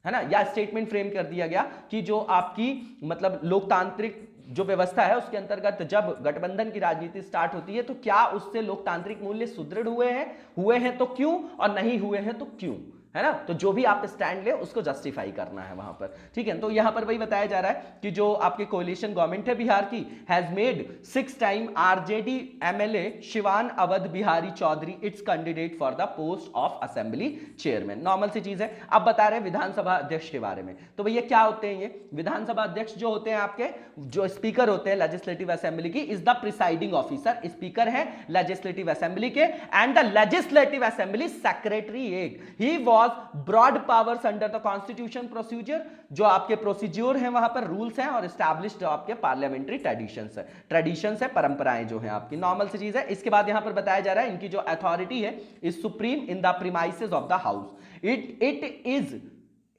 ना। या स्टेटमेंट फ्रेम कर दिया गया कि जो आपकी मतलब लोकतांत्रिक जो व्यवस्था है उसके अंतर्गत जब गठबंधन की राजनीति स्टार्ट होती है तो क्या उससे लोकतांत्रिक मूल्य सुदृढ़ हुए हैं तो क्यों, और नहीं हुए हैं तो क्यों, है ना। तो जो भी आप स्टैंड ले उसको जस्टिफाई करना है वहां पर, ठीक है। तो यहां पर वही बताया जा रहा है कि जो आपके कोalition गवर्नमेंट है बिहार की has made 6 time RJD MLA Siwan Awadh Bihari Chaudhary its candidate for the post of assembly chairman. Normal सी चीज है। अब बता रहे हैं विधानसभा अध्यक्ष के बारे में। तो भैया क्या होते हैं ये विधानसभा अध्यक्ष? जो होते हैं आपके जो स्पीकर होते हैं लेजिस्लेटिव असेंबली की, is the presiding officer, speaker है लेजिस्लेटिव असेंबली के, and the legislative assembly secretary एक ही broad powers under the constitution procedure. जो आपके प्रोसीजर हैं वहां पर रूल्स हैं और एस्टैब्लिश्ड आपके पार्लियामेंट्री ट्रेडिशंस है, परंपराएं जो हैं आपकी। नॉर्मल सी चीज है। इसके बाद यहां पर बताया जा रहा है इनकी जो अथॉरिटी है is supreme in the premises of the house. It is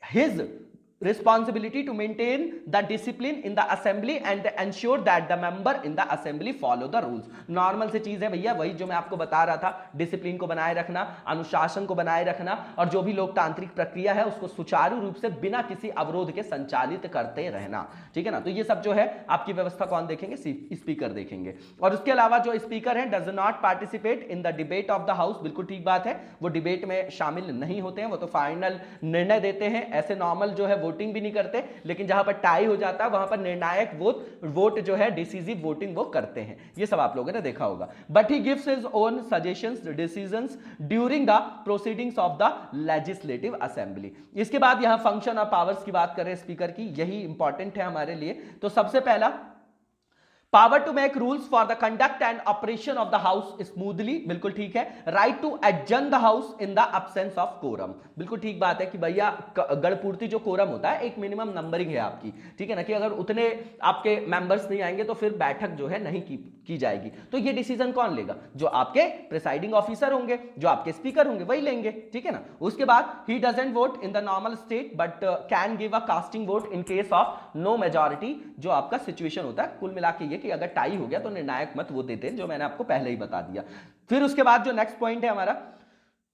his responsibility to maintain the discipline in the assembly and ensure that the member in the assembly follow the rules। Normal से चीज है भैया, वही जो मैं आपको बता रहा था, डिसिप्लिन को बनाए रखना, अनुशासन को बनाए रखना, और जो भी लोकतांत्रिक प्रक्रिया है उसको सुचारू रूप से बिना किसी अवरोध के संचालित करते रहना, ठीक है ना। तो ये सब जो है आपकी व्यवस्था कौन देखेंगे? स्पीकर देखेंगे। और उसके अलावा जो स्पीकर है does not participate in the debate of the house. बिल्कुल ठीक बात है, वो डिबेट में शामिल नहीं होते हैं, वो तो फाइनल निर्णय देते हैं। ऐसे नॉर्मल जो है वोटिंग भी नहीं करते, लेकिन जहां पर टाई हो जाता है वहां पर निर्णायक वोट जो है डिसीजिव वोटिंग वो करते हैं। ये सब आप लोगों ने देखा होगा। But he gives his own suggestions decisions during the proceedings of the legislative assembly. इसके बाद यहां फंक्शन और पावर्स की बात करें स्पीकर की, यही इंपॉर्टेंट है हमारे लिए। तो सबसे पहला power to make rules for the conduct and operation of the house smoothly, बिल्कुल ठीक है। Right to adjourn the house in the absence of quorum, बिल्कुल ठीक बात है कि भैया गणपूर्ति जो कोरम होता है एक मिनिमम नंबरिंग है आपकी, ठीक है ना, कि अगर उतने आपके मेंबर्स नहीं आएंगे तो फिर बैठक जो है नहीं की जाएगी। तो ये डिसीजन कौन लेगा? जो आपके प्रिसाइडिंग ऑफिसर होंगे, जो आपके स्पीकर होंगे, वही लेंगे, ठीक है ना। उसके बाद ही doesn't vote in the normal state but can give a casting vote in case of no majority. जो आपका सिचुएशन होता है कुल मिला के ये कि अगर टाई हो गया तो निर्णायक मत वो देते हैं, जो मैंने आपको पहले ही बता दिया। फिर उसके बाद जो नेक्स्ट पॉइंट है हमारा,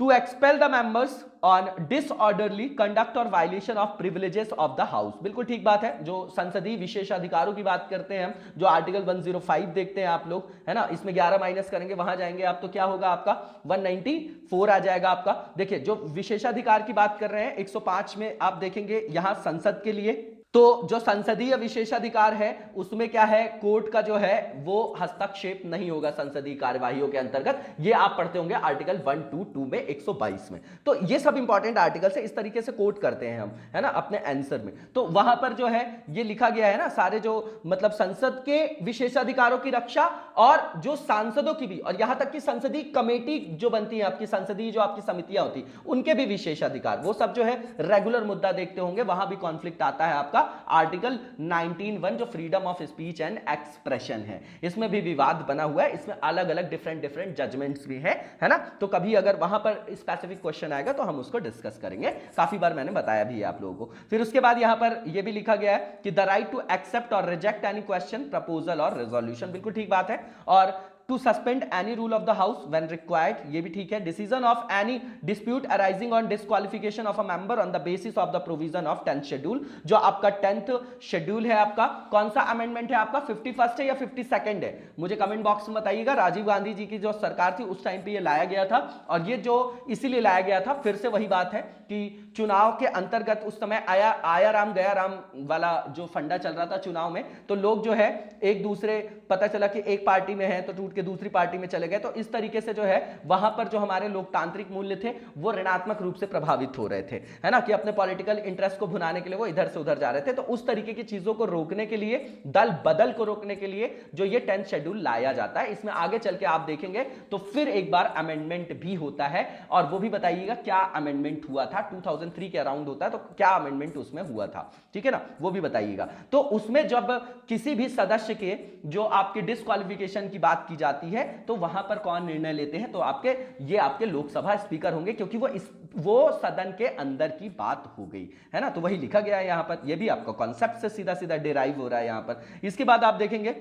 to expel the members on disorderly conduct और violation of privileges of the house, बिल्कुल ठीक बात है। जो संसदीय विशेषाधिकारों की बात करते हैं हम, जो आर्टिकल 105 देखते हैं आप लोग, है ना, इसमें 11 माइनस करेंगे, वहां जाएंगे आप तो क्या होगा आपका 194 आ जाएगा आपका। देखिए जो विशेषाधिकार की बात कर रहे हैं 105 में आप देखेंगे यहां संसद के लिए, तो जो संसदीय विशेषाधिकार है उसमें क्या है, कोर्ट का जो है वो हस्तक्षेप नहीं होगा संसदीय कार्यवाहियों के अंतर्गत। ये आप पढ़ते होंगे आर्टिकल 122 में 122 में। तो ये सब इंपॉर्टेंट आर्टिकल से इस तरीके से कोट करते हैं हम, है ना, अपने आंसर में। तो वहां पर जो है ये लिखा गया है ना, सारे जो मतलब संसद के विशेषाधिकारों की रक्षा और जो सांसदों की भी, और यहां तक कि संसदीय कमेटी जो बनती है आपकी, संसदीय जो आपकी समितियां होती उनके भी विशेषाधिकार, वो सब जो है रेगुलर मुद्दा देखते होंगे, वहां भी कॉन्फ्लिक्ट आता है आपका आर्टिकल 19(1) जो freedom of speech and expression है, इसमें भी विवाद बना हुआ है। इसमें अलग अलग डिफरेंट जजमेंट्स भी है ना। तो कभी अगर वहां पर स्पेसिफिक क्वेश्चन आएगा तो हम उसको डिस्कस करेंगे, काफी बार मैंने बताया भी है आप लोगों को। फिर उसके बाद यहां पर यह भी लिखा गया है कि द राइट टू एक्सेप्ट और रिजेक्ट एनी क्वेश्चन, प्रपोजल और रेजोल्यूशन, बिल्कुल ठीक बात है। और to suspend any rule of the house when required, ये भी ठीक है। decision of any dispute arising on disqualification of a member on the basis of the provision of 10th schedule, जो आपका 10th शेड्यूल है आपका, कौन सा अमेंडमेंट है आपका, 51st है या 52nd है, मुझे कमेंट बॉक्स में बताइएगा। राजीव गांधी जी की जो सरकार थी उस टाइम पे ये लाया गया था, और ये जो इसीलिए लाया गया था, फिर से वही बात है कि चुनाव के अंतर्गत उस समय आया राम गया राम वाला जो फंडा चल रहा था चुनाव में, तो लोग जो है एक दूसरे, पता चला कि एक पार्टी में है तो टूट के के दूसरी पार्टी में चले गए। तो इस तरीके से जो है वहां पर जो हमारे लोकतांत्रिक मूल्य थे वो ऋणात्मक रूप से प्रभावित हो रहे थे, है ना, कि अपने पॉलिटिकल इंटरेस्ट को भुनाने के लिए वो इधर से उधर जा रहे थे। तो उस तरीके की चीजों को रोकने के लिए, दल बदल को रोकने के लिए जो ये 10th शेड्यूल लाया जाता है, इसमें आगे चल के आप देखेंगे तो फिर एक बार अमेंडमेंट भी होता है, और वो भी बताइएगा क्या अमेंडमेंट हुआ था। 2003 के अराउंड होता है, तो क्या अमेंडमेंट उसमें हुआ था, ठीक है ना, वो भी बताइएगा। तो उसमें जब किसी भी सदस्य के जो आपके डिस्क्वालिफिकेशन की बात की जाती है तो वहां पर कौन निर्णय लेते हैं, तो आपके लोकसभा स्पीकर होंगे, क्योंकि वो सदन के अंदर की बात हो गई, है ना। तो वही लिखा गया है यहां पर, ये भी आपका कॉन्सेप्ट से सीधा सीधा डिराइव हो रहा है यहां पर। इसके बाद आप देखेंगे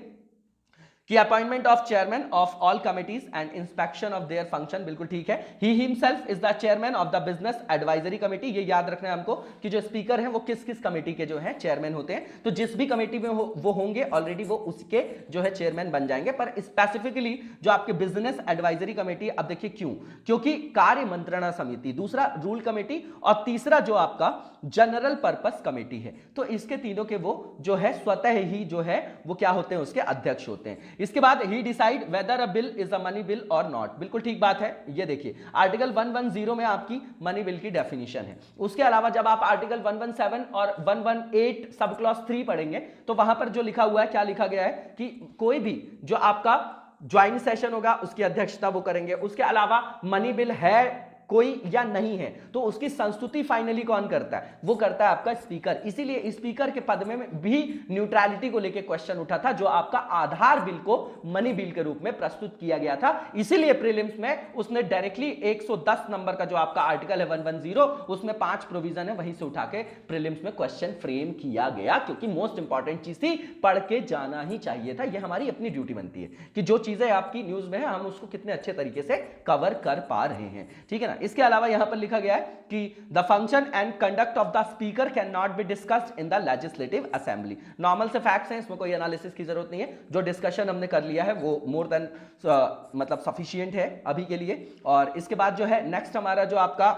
कि appointment of chairman of all committees and inspection of their function, बिल्कुल ठीक है। He himself is the chairman of the business advisory committee. ये याद रखना है हमको कि जो स्पीकर हैं वो किस किस कमेटी के जो है चेयरमैन होते हैं। तो जिस भी कमेटी में वो होंगे ऑलरेडी वो उसके जो है चेयरमैन बन जाएंगे। पर स्पेसिफिकली जो आपके बिजनेस एडवाइजरी कमेटी, अब देखिए क्यों, क्योंकि कार्य मंत्रणा समिति, दूसरा रूल कमेटी, और तीसरा जो आपका जनरल पर्पस कमेटी है। तो इसके तीनों के वो जो है स्वतः ही जो है वो क्या होते हैं, उसके अध्यक्ष होते हैं। इसके बाद ही decide whether a bill is a money bill और नॉट, बिल्कुल ठीक बात है। ये देखिए आर्टिकल 110 में आपकी मनी बिल की डेफिनेशन है। उसके अलावा जब आप आर्टिकल 117 और 118 सब क्लॉज 3 पढ़ेंगे तो वहां पर जो लिखा हुआ है, क्या लिखा गया है कि कोई भी जो आपका ज्वाइंट सेशन होगा उसकी अध्यक्षता वो करेंगे। उसके अलावा मनी बिल है कोई या नहीं है तो उसकी संस्तुति फाइनली कौन करता है, वो करता है आपका स्पीकर। इसीलिए स्पीकर के पद में भी न्यूट्रलिटी को लेकर क्वेश्चन उठा था, जो आपका आधार बिल को मनी बिल के रूप में प्रस्तुत किया गया था। इसीलिए प्रीलिम्स में उसने डायरेक्टली 110 नंबर का जो आपका आर्टिकल है 110, उसमें 5 प्रोविजन है, वहीं से उठा के प्रीलिम्स में क्वेश्चन फ्रेम किया गया, क्योंकि मोस्ट इंपॉर्टेंट चीज थी, पढ़ के जाना ही चाहिए था। यह हमारी अपनी ड्यूटी बनती है कि जो चीजें आपकी न्यूज में है हम उसको कितने अच्छे तरीके से कवर कर पा रहे हैं, ठीक है ना। इसके अलावा यहां पर लिखा गया है कि the function and conduct of the speaker can not be discussed in the legislative assembly. Normal से फैक्ट्स हैं, इसमें कोई एनालिसिस की जरूरत नहीं है। जो डिस्कशन हमने कर लिया है वो मोर देन मतलब सफिशिएंट है अभी के लिए। और इसके बाद जो है नेक्स्ट हमारा जो आपका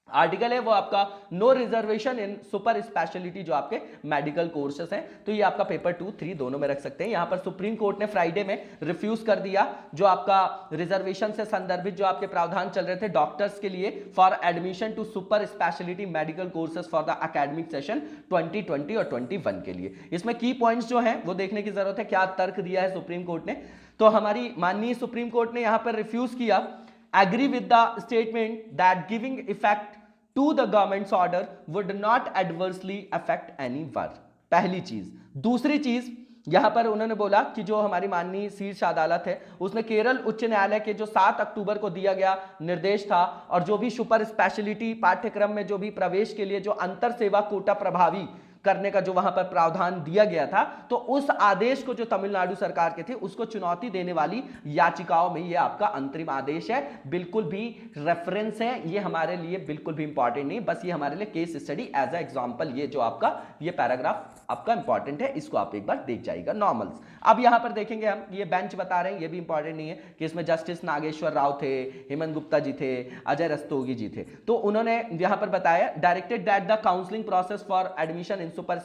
आर्टिकल है वो आपका no reservation in super speciality, जो आपके मेडिकल कोर्सेस हैं। तो ये आपका पेपर 2, 3 दोनों में रख सकते हैं। यहां पर सुप्रीम कोर्ट ने फ्राइडे में रिफ्यूज कर दिया जो आपका रिजर्वेशन से संदर्भित जो आपके प्रावधान चल रहे थे डॉक्टर्स के लिए for admission to super speciality medical courses for the academic session 2020 और 21 के लिए। इसमें की पॉइंट्स जो है वो देखने की जरूरत है, क्या तर्क दिया है सुप्रीम कोर्ट ने। तो हमारी माननीय सुप्रीम कोर्ट ने यहां पर रिफ्यूज किया, agree with the statement that giving effect to the government's order would not adversely affect any one। पहली चीज। दूसरी चीज यहां पर उन्होंने बोला कि जो हमारी माननीय शीर्ष अदालत है उसने केरल उच्च न्यायालय के जो 7 अक्टूबर को दिया गया निर्देश था, और जो भी सुपर स्पेशलिटी पाठ्यक्रम में जो भी प्रवेश के लिए जो अंतर सेवा कोटा प्रभावी करने का जो वहां पर प्रावधान दिया गया था, तो उस आदेश को जो तमिलनाडु सरकार के थे उसको चुनौती देने वाली याचिकाओं में ये आपका अंतरिम आदेश है। बिल्कुल भी रेफरेंस है, ये हमारे लिए बिल्कुल भी इंपॉर्टेंट नहीं, बस ये हमारे लिए case study as a example. ये जो आपका ये पैराग्राफ आपका इंपॉर्टेंट है, इसको आप एक बार देख जाइएगा। नॉर्मल्स अब यहां पर देखेंगे हम, ये बेंच बता रहे हैं, ये भी इंपॉर्टेंट नहीं है कि इसमें जस्टिस नागेश्वर राव थे, हेमंत गुप्ता जी थे, अजय रस्तोगी जी थे। तो उन्होंने यहां पर बताया directed that the counselling process for admission in super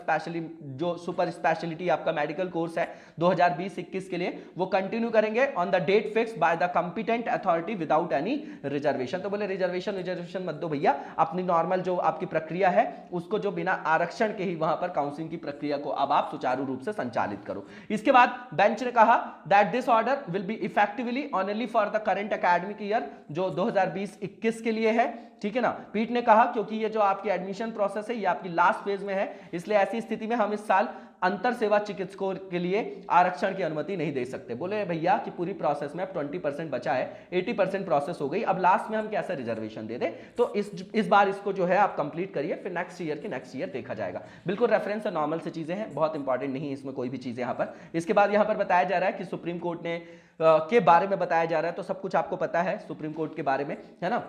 speciality आपका मेडिकल कोर्स है 2020-21 के लिए वो कंटिन्यू करेंगे on the date fixed by the competent authority without any reservation. तो बोले रिजर्वेशन मत दो भैया, अपनी नॉर्मल जो आपकी प्रक्रिया है उसको जो बिना आरक्षण के ही वहां पर काउंसलिंग की प्रक्रिया को अब आप सुचारू रूप से संचालित करो। इसके बाद बेंच ने कहा that this order will be effectively only for the current academic year, जो 2020-21 के लिए है, ठीक है ना। पीठ ने कहा क्योंकि ये जो आपकी एडमिशन प्रोसेस है ये आपकी लास्ट फेज में है, इसलिए ऐसी स्थिति में हम इस साल अंतर सेवा चिकित्सकों के लिए आरक्षण की अनुमति नहीं दे सकते। बोले भैया कि पूरी प्रोसेस में अब 20% बचा है, 80% प्रोसेस हो गई, अब लास्ट में हम कैसे रिजर्वेशन दे दें। तो इस बार इसको जो है आप कंप्लीट करिए, फिर नेक्स्ट ईयर देखा जाएगा। बिल्कुल रेफरेंस है, नॉर्मल से चीजें हैं, बहुत इंपॉर्टेंट नहीं है इसमें कोई भी चीजें यहाँ पर। इसके बाद यहाँ पर बताया जा रहा है कि सुप्रीम कोर्ट ने के बारे में बताया जा रहा है, तो सब कुछ आपको पता है सुप्रीम कोर्ट के बारे में, है ना।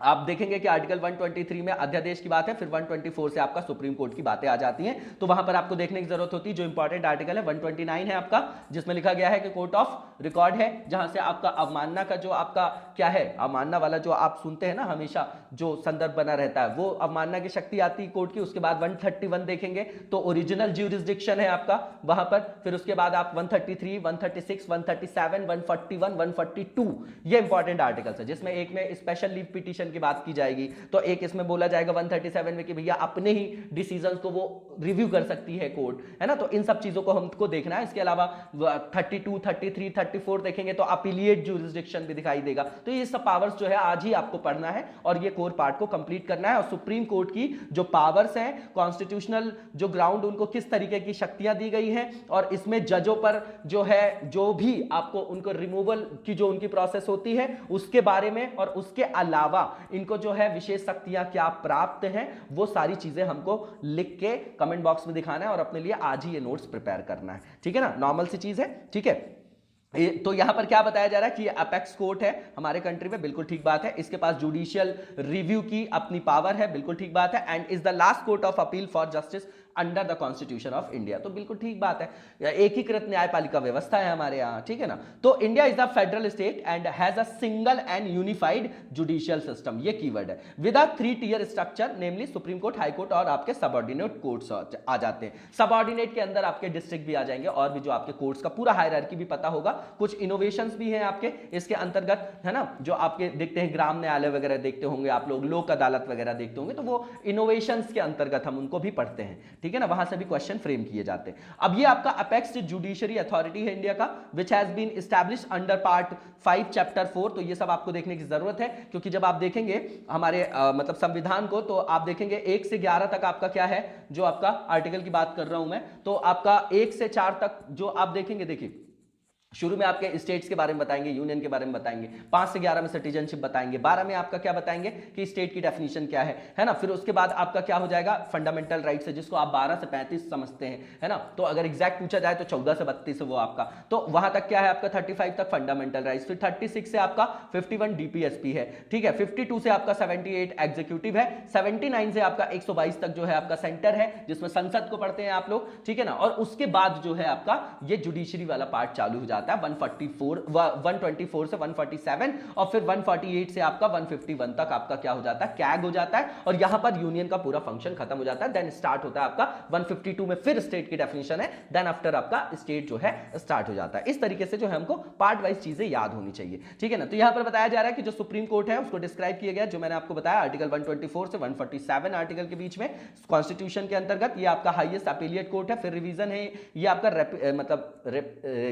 आप देखेंगे कि आर्टिकल 123 में अध्यादेश की बात है, फिर 124 से आपका सुप्रीम कोर्ट की बातें आ जाती हैं, तो वहां पर आपको देखने की जरूरत होती है। जो इंपॉर्टेंट आर्टिकल है 129 है आपका, जिसमें लिखा गया है कि कोर्ट ऑफ रिकॉर्ड है, जहां से आपका अवमानना का जो आपका क्या है, अवमानना वाला जो आप सुनते हैं ना हमेशा, जो संदर्भ बना रहता है, वो अवमानना की शक्ति आती है कोर्ट की। उसके बाद 131 देखेंगे तो ओरिजिनल ज्यूरिसडिक्शन है आपका वहां पर, फिर उसके बाद आप 133, 136, 137, 141, 142, ये इंपॉर्टेंट आर्टिकल्स है, जिसमें एक में स्पेशल लीव पिटीशन की बात की जाएगी, तो एक इसमें बोला जाएगा 137 में कि भैया अपने ही डिसीजंस को वो रिव्यू कर सकती है कोर्ट, है ना। तो इन सब चीजों को हमको देखना है। इसके अलावा 32, 33, 34 देखेंगे तो अपीलिएट ज्यूरिसडिक्शन भी दिखाई देगा। तो ये सब पावर्स जो है आज ही आपको पढ़ना है और ये कोर पार्ट को कंप्लीट करना है। और सुप्रीम कोर्ट की जो पावर्स हैं, कॉन्स्टिट्यूशनल जो ग्राउंड, उनको किस तरीके की शक्तियां दी गई हैं, और इसमें जजों पर जो है, जो भी आपको उनको रिमूवल की जो उनकी प्रोसेस होती है उसके बारे में, और उसके अलावा इनको जो है विशेष शक्तियां क्या प्राप्त हैं, वो सारी चीजें हमको लिख के कमेंट बॉक्स में दिखाना है और अपने लिए आज ही ये नोट्स प्रिपेयर करना है, ठीक है ना। नॉर्मल सी चीज है, ठीक है। तो यहां पर क्या बताया जा रहा है कि ये अपेक्स कोर्ट है हमारे कंट्री में, बिल्कुल ठीक बात है। इसके पास जुडिशियल रिव्यू की अपनी पावर है, बिल्कुल ठीक बात है। And is the last court of appeal for justice under the constitution of India, तो बिल्कुल ठीक बात है। एकीकृत न्यायपालिका व्यवस्था है हमारे यहाँ, ठीक है ना। तो India is the federal state and has a single and unified judicial system, ये कीवर्ड है, with a 3 tier structure, namely supreme court, high court और आपके सबऑर्डिनेट कोर्ट्स आ जाते हैं। सबऑर्डिनेट के अंदर आपके डिस्ट्रिक्ट भी आ जाएंगे और भी जो आपके कोर्ट्स का पूरा हायरार्की भी पता होगा। कुछ इनोवेशंस भी हैं आपके इसके अंतर्गत, है ना, जो आपके देखते हैं ग्राम न्यायालय वगैरह देखते होंगे आप लोग, लोक अदालत वगैरह देखते होंगे, तो वो इनोवेशंस के अंतर्गत हम उनको भी पढ़ते हैं, ठीक है ना। वहां से भी क्वेश्चन फ्रेम किए जाते हैं। अब ये आपका अपेक्स जुडिशरी अथॉरिटी है इंडिया का, which has been established under part 5 chapter 4, तो ये सब आपको देखने की जरूरत है, क्योंकि जब आप देखेंगे हमारे मतलब संविधान को, तो आप देखेंगे 1 से 11 तक आपका क्या है, जो आपका आर्टिकल की बात कर रहा हूं मैं, तो आपका 1 से 4 तक जो आप देखेंगे, देखिए शुरू में आपके स्टेट्स के बारे में बताएंगे, यूनियन के बारे में बताएंगे, 5 से 11 में सिटीजनशिप बताएंगे, 12 में आपका क्या बताएंगे कि स्टेट की डेफिनेशन क्या है ना। फिर उसके बाद आपका क्या हो जाएगा, फंडामेंटल राइट्स है, जिसको आप 12 से 35 समझते हैं, है ना। तो अगर एग्जैक्ट पूछा जाए तो 14 से 32 है वो आपका, तो वहां तक क्या है आपका 35 तक फंडामेंटल राइट्स, फिर 36 से आपका 51 डीपीएसपी है, ठीक है, 52 से आपका 78 एग्जीक्यूटिव है, 79 से आपका 122 तक जो है आपका सेंटर है, जिसमें संसद को पढ़ते हैं आप लोग, ठीक है ना। और उसके बाद जो है आपका ये जुडिशरी वाला पार्ट चालू हो जाता है 124 से 147, और फिर 148 से आपका 151 तक आपका क्या हो जाता है, कैग हो जाता है, और यहां पर यूनियन का पूरा फंक्शन खत्म हो जाता है। देन स्टार्ट होता है आपका 152 में फिर स्टेट की डेफिनेशन है, देन आफ्टर आपका स्टेट जो है स्टार्ट हो जाता है। इस तरीके से जो है हमको पार्ट वाइज चीजें याद होनी चाहिए, ठीक है ना। तो यहां पर बताया जा रहा है कि जो सुप्रीम कोर्ट है उसको डिस्क्राइब किया गया, जो मैंने आपको बताया आर्टिकल 124 से 147 आर्टिकल के बीच में कॉन्स्टिट्यूशन के अंतर्गत, ये आपका हाईएस्ट अपीलिएट कोर्ट है। फिर रिवीजन है, ये आपका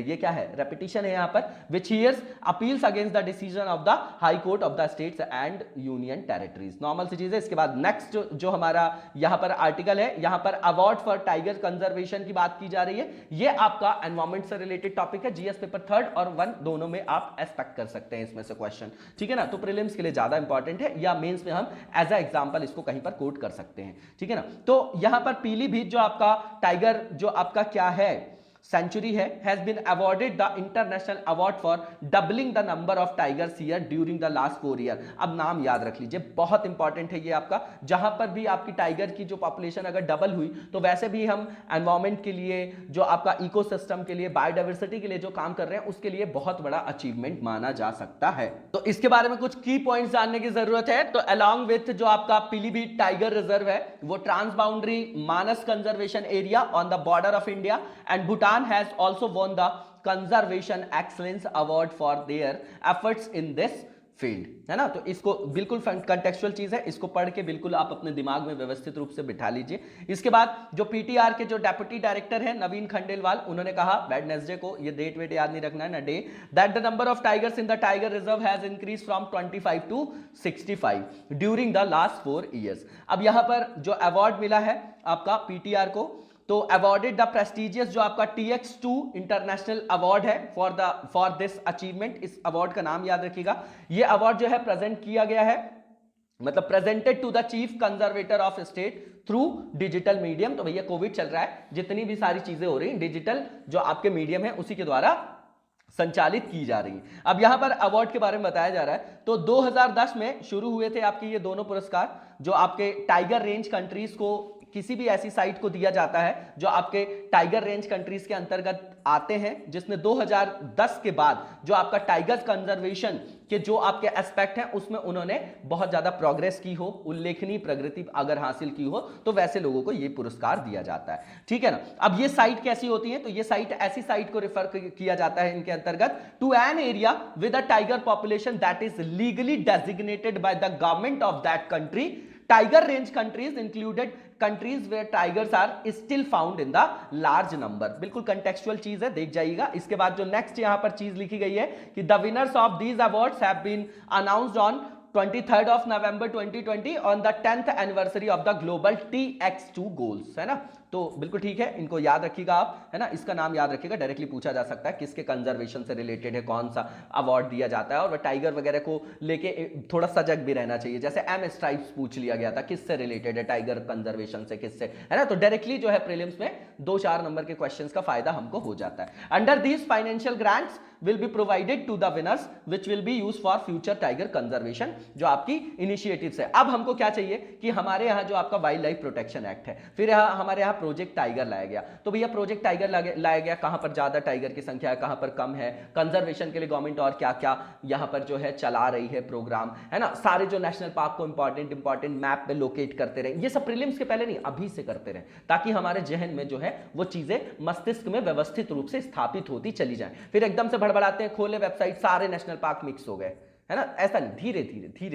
ये क्या है, रेपिटेशन है यहां पर, which hears appeals against the decision of the high court of the states and union territories, normal सी चीज है। इसके बाद नेक्स्ट जो हमारा यहां पर आर्टिकल है, यहां पर अवार्ड फॉर टाइगर कंजर्वेशन की बात की जा रही है। ये आपका एनवायरमेंट से रिलेटेड टॉपिक है, जीएस पेपर 3 और 1 दोनों में आप एक्सपेक्ट कर सकते हैं इसमें से क्वेश्चन, ठीक है ना। तो प्रीलिम्स के लिए ज्यादा इंपॉर्टेंट है, या मेंस में हम एज अ एग्जांपल इसको कहीं पर कोट कर सकते हैं, ठीक है ना। तो यहां पर पीलीभीत जो आपका टाइगर जो आपका क्या है सेंचुरी है, has been awarded the international award for doubling the number of tigers here during the last 4 year. अब नाम याद रख लीजिए, बहुत इंपॉर्टेंट है ये आपका, जहां पर भी आपकी टाइगर की जो पॉपुलेशन अगर डबल हुई, तो वैसे भी हम एनवायरमेंट के लिए, जो आपका इकोसिस्टम के लिए, बायोडाइवर्सिटी के लिए जो काम कर रहे हैं, उसके लिए बहुत बड़ा अचीवमेंट माना जा सकता है। तो इसके बारे में कुछ की पॉइंट्स जानने की जरूरत है। तो अलॉन्ग विथ जो आपका पीलीभीत टाइगर रिजर्व है, वो trans boundary Manas conservation area on the border of India and Bhutan has also won the Conservation Excellence Award for their efforts in this field, है ना। तो इसको बिल्कुल कंटेक्चुअल चीज है, इसको पढ़ के बिल्कुल आप अपने दिमाग में व्यवस्थित रूप से बिठा लीजिए। इसके बाद जो पीटीआर के जो डेप्यूटी डायरेक्टर है नवीन खंडेलवाल, उन्होंने कहा वेडनेसडे को, ये डेट वेट याद नहीं रखना है ना, डे, that the number of tigers in the tiger reserve has increase from 25 to 65 during the last 4 years. अब यहां पर जो अवार्ड मिला है आपका पीटीआर को, तो अवॉर्डेड द प्रेस्टिजियस जो आपका TX2 इंटरनेशनल अवार्ड है फॉर दिस अचीवमेंट। इस अवार्ड का नाम याद रखिएगा। ये अवार्ड जो है प्रेजेंट किया गया है, मतलब presented to the chief conservator of state through digital medium. तो भैया कोविड चल रहा है, जितनी भी सारी चीजें हो रही हैं डिजिटल जो आपके मीडियम है उसी के द्वारा संचालित की जा रही है। अब यहां पर अवार्ड के बारे में बताया जा रहा है, तो 2010 में शुरू हुए थे आपके ये दोनों पुरस्कार, जो आपके टाइगर रेंज कंट्रीज को, किसी भी ऐसी साइट को दिया जाता है जो आपके टाइगर रेंज कंट्रीज के अंतर्गत आते हैं, जिसने 2010 के बाद जो आपका टाइगर कंजर्वेशन के जो आपके एस्पेक्ट हैं उसमें उन्होंने बहुत ज्यादा प्रोग्रेस की हो, उल्लेखनीय प्रगति अगर हासिल की हो, तो वैसे लोगों को यह पुरस्कार दिया जाता है। ठीक है ना। अब ये साइट कैसी होती है, तो ये साइट ऐसी साइट को रेफर किया जाता है इनके अंतर्गत, to an area with a tiger population that is legally designated by the government of that country. Tiger range countries included countries where tigers are still found in the large number। बिल्कुल contextual चीज है, देख जाइएगा। इसके बाद जो next यहां पर चीज लिखी गई है कि the winners of these awards have been announced on 23rd of November 2020 on the 10th anniversary of the global TX2 goals, है ना। तो बिल्कुल ठीक है, इनको याद रखिएगा आप, है ना। इसका नाम याद रखिएगा, डायरेक्टली पूछा जा सकता है किसके कंजर्वेशन से रिलेटेड है, कौन सा अवार्ड दिया जाता है। और वह टाइगर वगैरह को लेके थोड़ा सजग भी रहना चाहिए। जैसे एम स्ट्राइप्स पूछ लिया गया था, किससे रिलेटेड है, टाइगर कंजर्वेशन से, किससे, है ना। तो डायरेक्टली जो है प्रीलिम्स में 2-4 नंबर के क्वेश्चंस का फायदा हमको हो जाता है। Under these financial grants will be provided to the winners which will be used for future tiger conservation, जो आपकी इनिशिएटिव्स है। अब हमको क्या चाहिए कि हमारे यहाँ जो आपका वाइल्ड लाइफ प्रोटेक्शन एक्ट है, फिर हमारे यहाँ प्रोजेक्ट टाइगर लाया गया। तो भैया प्रोजेक्ट टाइगर लाया गया, कहां पर ज्यादा टाइगर की संख्या है, कहां पर कम है, कंजर्वेशन के लिए गवर्नमेंट और क्या क्या यहां पर जो है चला रही है प्रोग्राम, है ना। सारे जो नेशनल पार्क को इंपॉर्टेंट मैप पे लोकेट करते रहे। ये सब प्रीलिम्स के पहले नहीं, अभी से करते रहे, ताकि हमारे जहन में जो है वो चीजें मस्तिष्क में व्यवस्थित रूप से स्थापित होती चली जाए। फिर एकदम से बढ़ाते हैं, खोले वेबसाइट, सारे नेशनल पार्क मिक्स हो गए, है ना। ऐसा नहीं, धीरे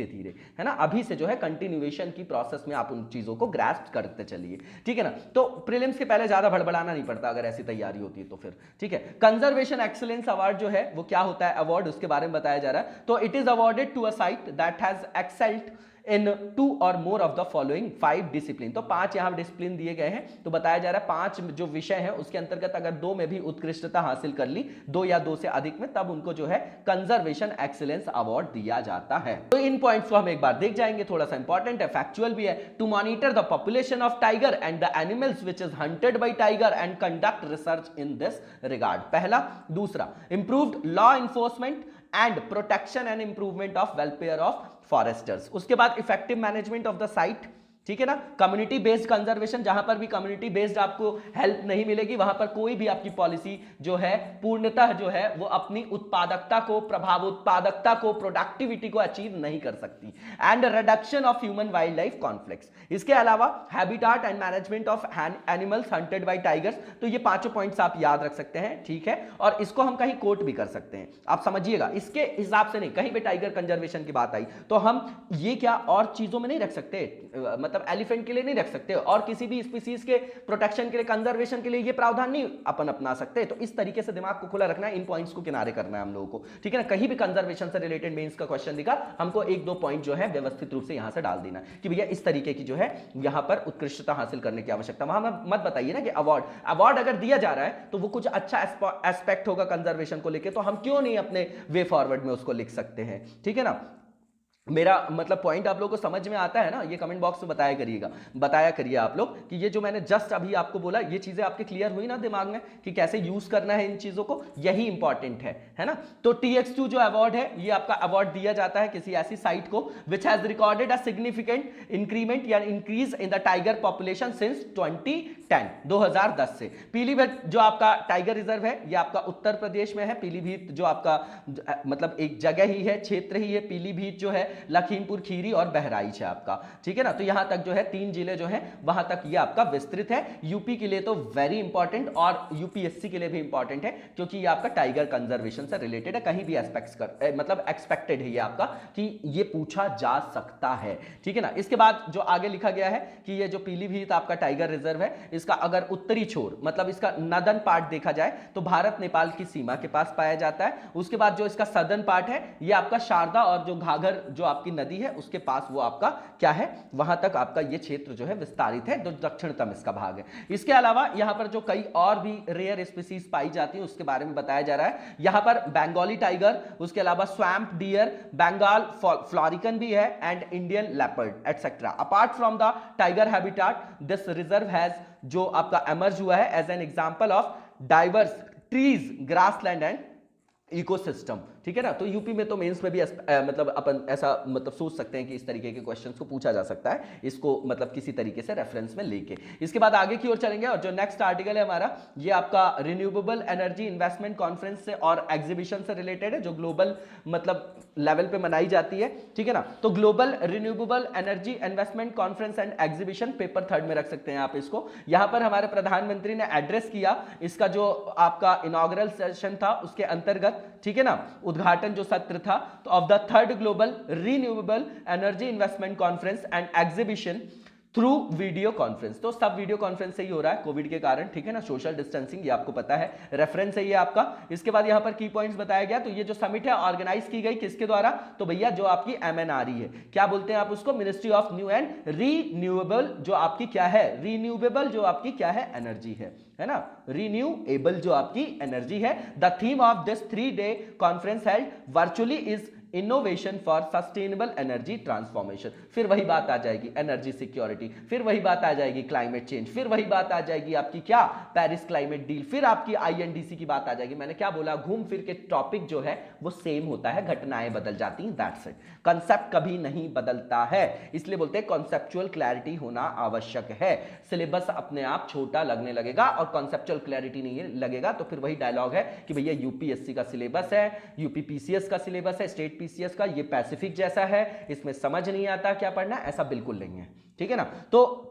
धीरे, है ना। अभी से जो है कंटिन्यूएशन की प्रोसेस में आप उन चीजों को ग्रास्प करते चलिए, ठीक है ना। तो प्रीलिम्स के पहले ज्यादा भड़बड़ाना नहीं पड़ता अगर ऐसी तैयारी होती है तो फिर ठीक है। कंजर्वेशन एक्सीलेंस अवार्ड जो है वो क्या होता है अवार्ड, उसके बारे में बताया जा रहा है। तो it is awarded to a site that has excelled in 2 और मोर ऑफ द फॉलोइंग 5 डिसिप्लिन। तो 5 यहां डिसिप्लिन दिए गए हैं। तो बताया जा रहा है 5 जो विषय हैं उसके अंतर्गत अगर 2 में भी उत्कृष्टता हासिल कर ली, 2 या 2 से अधिक में, तब उनको जो है कंजर्वेशन एक्सीलेंस अवार्ड दिया जाता है। तो इन पॉइंट्स को हम एक बार देख जाएंगे, थोड़ा सा इंपॉर्टेंट है, फैक्चुअल भी है। To monitor the population of tiger and the animals which is hunted by tiger and conduct research in this regard, पहला। दूसरा, improved law enforcement and protection and improvement of welfare of foresters. उसके बाद effective management of the site, ठीक है ना। Community based conservation, जहां पर भी कम्युनिटी बेस्ड आपको हेल्प नहीं मिलेगी, वहां पर कोई भी आपकी पॉलिसी जो है पूर्णतः जो है वो अपनी उत्पादकता को, उत्पादकता को, प्रोडक्टिविटी को अचीव नहीं कर सकती। And reduction of human wildlife conflicts. इसके अलावा habitat and management of animals hunted by tigers. तो ये 5 पॉइंट्स आप याद रख सकते हैं, ठीक है। और इसको हम कहीं कोट भी कर सकते हैं, आप समझिएगा। इसके हिसाब से नहीं, कहीं भी टाइगर कंजर्वेशन की बात आई तो हम ये क्या और चीजों में नहीं रख सकते, मतलब एलिफेंट के लिए नहीं रख सकते, और किसी भी स्पीसीज के प्रोटेक्शन के लिए, कंजर्वेशन के लिए ये प्रावधान नहीं अपन अपना सकते। तो इस तरीके से दिमाग को खुला रखना है, इन पॉइंट्स को किनारे करना है हम लोगों को, ठीक है ना। कहीं भी कंजर्वेशन से रिलेटेड मेंस का क्वेश्चन दिखा, हमको 1-2 पॉइंट जो है व्यवस्थित रूप से यहां से डाल देना कि भैया इस तरीके की जो है यहां पर उत्कृष्टता हासिल करने की आवश्यकता। वहां मत बताइए ना कि अवार्ड अगर दिया जा रहा है तो वो कुछ अच्छा एस्पेक्ट होगा कंजर्वेशन को लेकर, तो हम क्यों नहीं अपने वे फॉरवर्ड में उसको लिख सकते हैं, ठीक है ना। मेरा मतलब पॉइंट आप लोगों को समझ में आता है ना, ये कमेंट बॉक्स में बताया करिए आप लोग कि ये जो मैंने जस्ट अभी आपको बोला, ये चीजें आपके क्लियर हुई ना दिमाग में कि कैसे यूज करना है इन चीजों को, यही इंपॉर्टेंट है ना। तो TX2 जो अवार्ड है, ये आपका अवार्ड दिया जाता है किसी ऐसी साइट को which has recorded a significant increment या increase in the tiger population since 2010 से। पीलीभीत जो आपका टाइगर रिजर्व है, ये आपका उत्तर प्रदेश में है। पीलीभीत जो आपका मतलब एक जगह ही है, क्षेत्र ही है। पीलीभीत जो है लखीमपुर खीरी और बहराइच है आपका, ठीक है ना। तो यहां तक जो है 3 जिले जो हैं वहां तक ये आपका विस्तृत है। यूपी के लिए तो वेरी इंपॉर्टेंट और यूपीएससी के लिए भी इंपॉर्टेंट है, क्योंकि ये आपका टाइगर कंजर्वेशन से रिलेटेड है। कहीं भी मतलब एक्सपेक्टेड है ये आपका कि ये पूछा जा सकता है, ठीक है ना। इसके बाद जो आगे लिखा गया है कि ये जो पीलीभीत आपका टाइगर रिजर्व है, इसका अगर उत्तरी छोर मतलब इसका नदन पार्ट देखा जाए तो भारत नेपाल की सीमा के पास पाया जाता है। उसके बाद जो इसका सदर्न पार्ट है, ये आपका शारदा और जो घाघर जो आपकी नदी है उसके पास वो आपका क्या है, वहां तक आपका ये क्षेत्र जो है विस्तारित है, जो दक्षिणतम इसका भाग है। इसके अलावा यहां पर जो कई और भी रेयर स्पीसीज पाई जाती है उसके बारे में बताया जा रहा है। यहां पर बंगाली टाइगर, उसके अलावा स्वैम्प डियर, बंगाल फ्लोरिकन भी है and Indian leopard etcetera. Apart from the tiger habitat, this reserve has जो आपका एमर्ज हुआ है as an example of diverse trees, grassland and ecosystem, ठीक है ना। तो यूपी में तो मेंस में भी मतलब अपन ऐसा मतलब सोच सकते हैं कि इस तरीके के क्वेश्चंस को पूछा जा सकता है, इसको मतलब किसी तरीके से रेफरेंस में लेके। इसके बाद आगे की ओर चलेंगे और जो नेक्स्ट आर्टिकल है हमारा, ये आपका रिन्यूएबल एनर्जी इन्वेस्टमेंट कॉन्फ्रेंस से और एग्जीबिशन से रिलेटेड है, जो ग्लोबल मतलब लेवल पे मनाई जाती है, ठीक है ना। तो global renewable energy investment conference and exhibition, paper 3 में रख सकते हैं आप इसको। यहां पर हमारे प्रधानमंत्री ने एड्रेस किया, इसका जो आपका इनॉग्रल सेशन था उसके अंतर्गत, ठीक है ना, उद्घाटन जो सत्र था, तो of the 3rd global renewable energy investment conference and exhibition through video conference. तो सब वीडियो कॉन्फ्रेंस से ही हो रहा है कोविड के कारण, ठीक है ना, सोशल डिस्टेंसिंग, ये आपको पता है, रेफरेंस है ये आपका। इसके बाद यहां पर की पॉइंट्स बताया गया। तो ये जो समिट है ऑर्गेनाइज की गई किसके द्वारा, तो भैया जो आपकी MNRE है, क्या बोलते हैं आप उसको, ministry of new and renewable, जो आपकी क्या है, रीन्यूएबल जो आपकी क्या है, एनर्जी है ना, रीन्यूएबल जो आपकी एनर्जी है। The theme of this 3-day conference held virtually is innovation for sustainable energy transformation. फिर वही बात आ जाएगी एनर्जी सिक्योरिटी, फिर वही बात आ जाएगी क्लाइमेट चेंज, फिर वही बात आ जाएगी आपकी क्या, पेरिस क्लाइमेट डील, फिर आपकी INDC की बात आ जाएगी। मैंने क्या बोला, घूम फिर के टॉपिक जो है वो सेम होता है, घटनाएं बदल जाती हैं, दैट्स इट। कंसेप्ट कभी नहीं बदलता है, इसलिए बोलते हैं कॉन्सेप्चुअल क्लैरिटी होना आवश्यक है। सिलेबस अपने आप छोटा लगने लगेगा और कॉन्सेप्चुअल क्लैरिटी नहीं लगेगा तो फिर वही डायलॉग है कि भैया UPSC का सिलेबस है, UP PCS का सिलेबस है, स्टेट PCS का, ये पैसिफिक जैसा है, इसमें समझ नहीं आता क्या पढ़ना, ऐसा बिल्कुल नहीं है, ठीक है ना। तो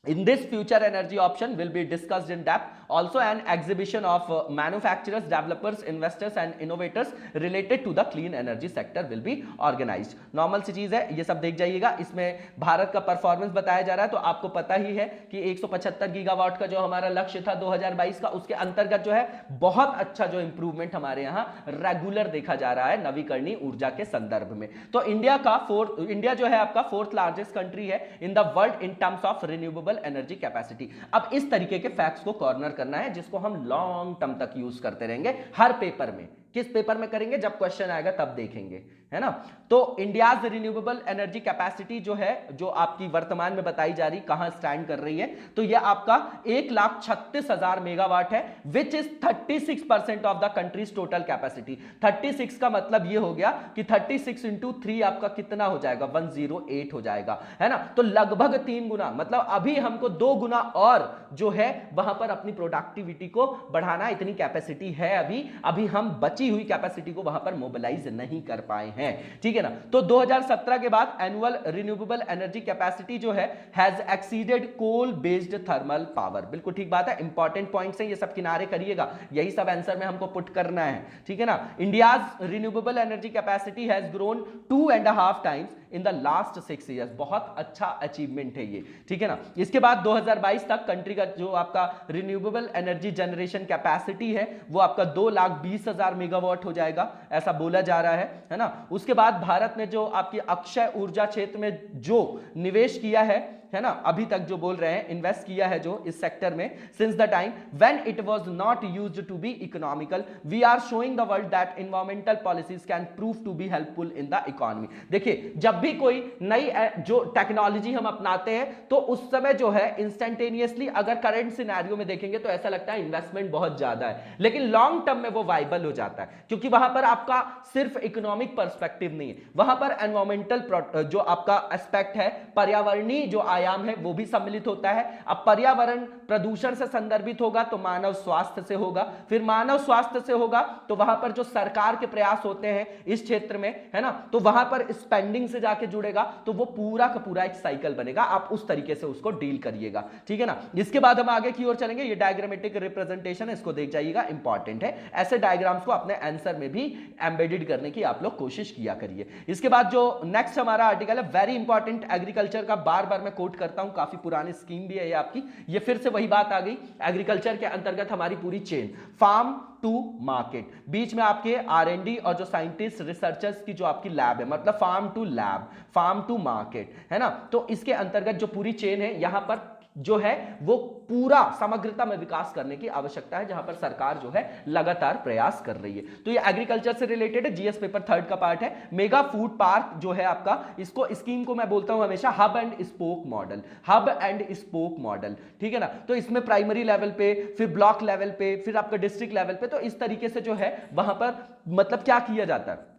in this future energy option will be discussed in depth. Also an exhibition of manufacturers, developers, investors and innovators related to the clean energy sector will be organized. Normal सी चीज है, ये सब देख जाइएगा। इसमें भारत का परफॉर्मेंस बताया जा रहा है, तो आपको पता ही है कि 175 गीगावाट का जो हमारा लक्ष्य था 2022 का, उसके अंतर्गत जो है बहुत अच्छा जो इंप्रूवमेंट हमारे यहाँ रेगुलर देखा जा रहा है नवीकरणीय ऊर्जा के संदर्भ में। तो इंडिया जो है आपका 4th लार्जेस्ट कंट्री है in the world in terms of renewable energy capacity. अब इस तरीके के फैक्ट्स को कॉर्नर करना है, जिसको हम लॉन्ग टर्म तक यूज करते रहेंगे हर पेपर में। किस पेपर में करेंगे, जब क्वेश्चन आएगा तब देखेंगे, है ना। तो इंडियाज रिन्यूएबल एनर्जी कैपेसिटी जो है, जो आपकी वर्तमान में बताई जा रही, कहां स्टैंड कर रही है, तो ये आपका 1,36,000 मेगावाट है, which is 36% of the countries total capacity. 36 का मतलब ये हो गया कि 36 इंटू 3 आपका कितना हो जाएगा, 108 हो जाएगा, है ना। तो लगभग 3 गुना, मतलब अभी हमको 2 गुना और जो है वहां पर अपनी प्रोडक्टिविटी को बढ़ाना, इतनी कैपेसिटी है अभी हम बची हुई कैपेसिटी को वहां पर मोबिलाइज नहीं कर पाए हैं, ठीक है ना। तो 2017 के बाद एनुअल रिन्यूएबल एनर्जी कैपेसिटी जो है has exceeded coal based thermal power. बिल्कुल ठीक बात है, इंपॉर्टेंट पॉइंट्स हैं, ये सब किनारे करिएगा, यही सब आंसर में हमको पुट करना है, ठीक है ना। India's renewable energy capacity has grown 2.5 times in the last 6 years. बहुत अच्छा अचीवमेंट है ये, ठीक है ना। इसके बाद 2022 तक कंट्री का जो आपका रिन्यूएबल एनर्जी जनरेशन कैपेसिटी है वो आपका 2,20,000 मेगावाट हो जाएगा, ऐसा बोला जा रहा है ना। उसके बाद भारत ने जो आपकी अक्षय ऊर्जा क्षेत्र में जो निवेश किया है ना, अभी तक जो बोल रहे हैं इन्वेस्ट किया है जो इस सेक्टर में, since the time when it was not used to be economical, we are showing the world that environmental policies can prove to be helpful in the economy. देखिए, जब भी कोई नई जो टेक्नोलॉजी हम अपनाते हैं तो उस समय जो है इंस्टेंटेनियसली अगर करंट सिनेरियो में देखेंगे तो ऐसा लगता है इन्वेस्टमेंट बहुत ज्यादा है, लेकिन लॉन्ग टर्म में वो वाइबल हो जाता है, क्योंकि वहां पर आपका सिर्फ इकोनॉमिक पर्सपेक्टिव नहीं है, वहां पर एनवायरमेंटल जो आपका एस्पेक्ट है, पर्यावरणीय जो आयाम है वो भी सम्मिलित होता है। अब पर्यावरण प्रदूषण से संदर्भित होगा तो मानव स्वास्थ्य से होगा, फिर मानव स्वास्थ्य से होगा तो वहां पर जो सरकार के प्रयास होते हैं इस क्षेत्र में, है ना, तो वहां पर स्पेंडिंग से जाके जुड़ेगा, तो वो पूरा का पूरा एक साइकिल बनेगा। आप उस तरीके से उसको डील करिएगा, ठीक है ना। इसके बाद हम आगे की ओर चलेंगे, ये डायग्रामेटिक रिप्रेजेंटेशन है, इसको देख जाइएगा, इंपॉर्टेंट है। ऐसे डायग्राम्स को अपने आंसर में भी एम्बेडेड करने की आप लोग कोशिश किया करिए। इसके बाद जो नेक्स्ट हमारा आर्टिकल है, वेरी इंपॉर्टेंट, एग्रीकल्चर का, बार बार मैं कोट करता हूं, काफी पुरानी स्कीम भी है ये आपकी। ये फिर से वही बात आ गई, एग्रीकल्चर के अंतर्गत हमारी पूरी चेन, फार्म टू मार्केट, बीच में आपके R&D और जो साइंटिस्ट रिसर्चर्स की जो आपकी लैब है, मतलब farm to lab, farm to market, है ना। तो इसके अंतर्गत जो पूरी चेन है, यहां पर जो है वो पूरा समग्रता में विकास करने की आवश्यकता है, जहां पर सरकार जो है लगातार प्रयास कर रही है। तो ये एग्रीकल्चर से रिलेटेड है, जीएस पेपर 3 का पार्ट है। मेगा फूड पार्क जो है आपका, इसको स्कीम को मैं बोलता हूं हमेशा hub and spoke model, hub and spoke model, ठीक है ना। तो इसमें प्राइमरी लेवल पे, फिर ब्लॉक लेवल पे, फिर आपका डिस्ट्रिक्ट लेवल पे, तो इस तरीके से जो है वहां पर मतलब क्या किया जाता है,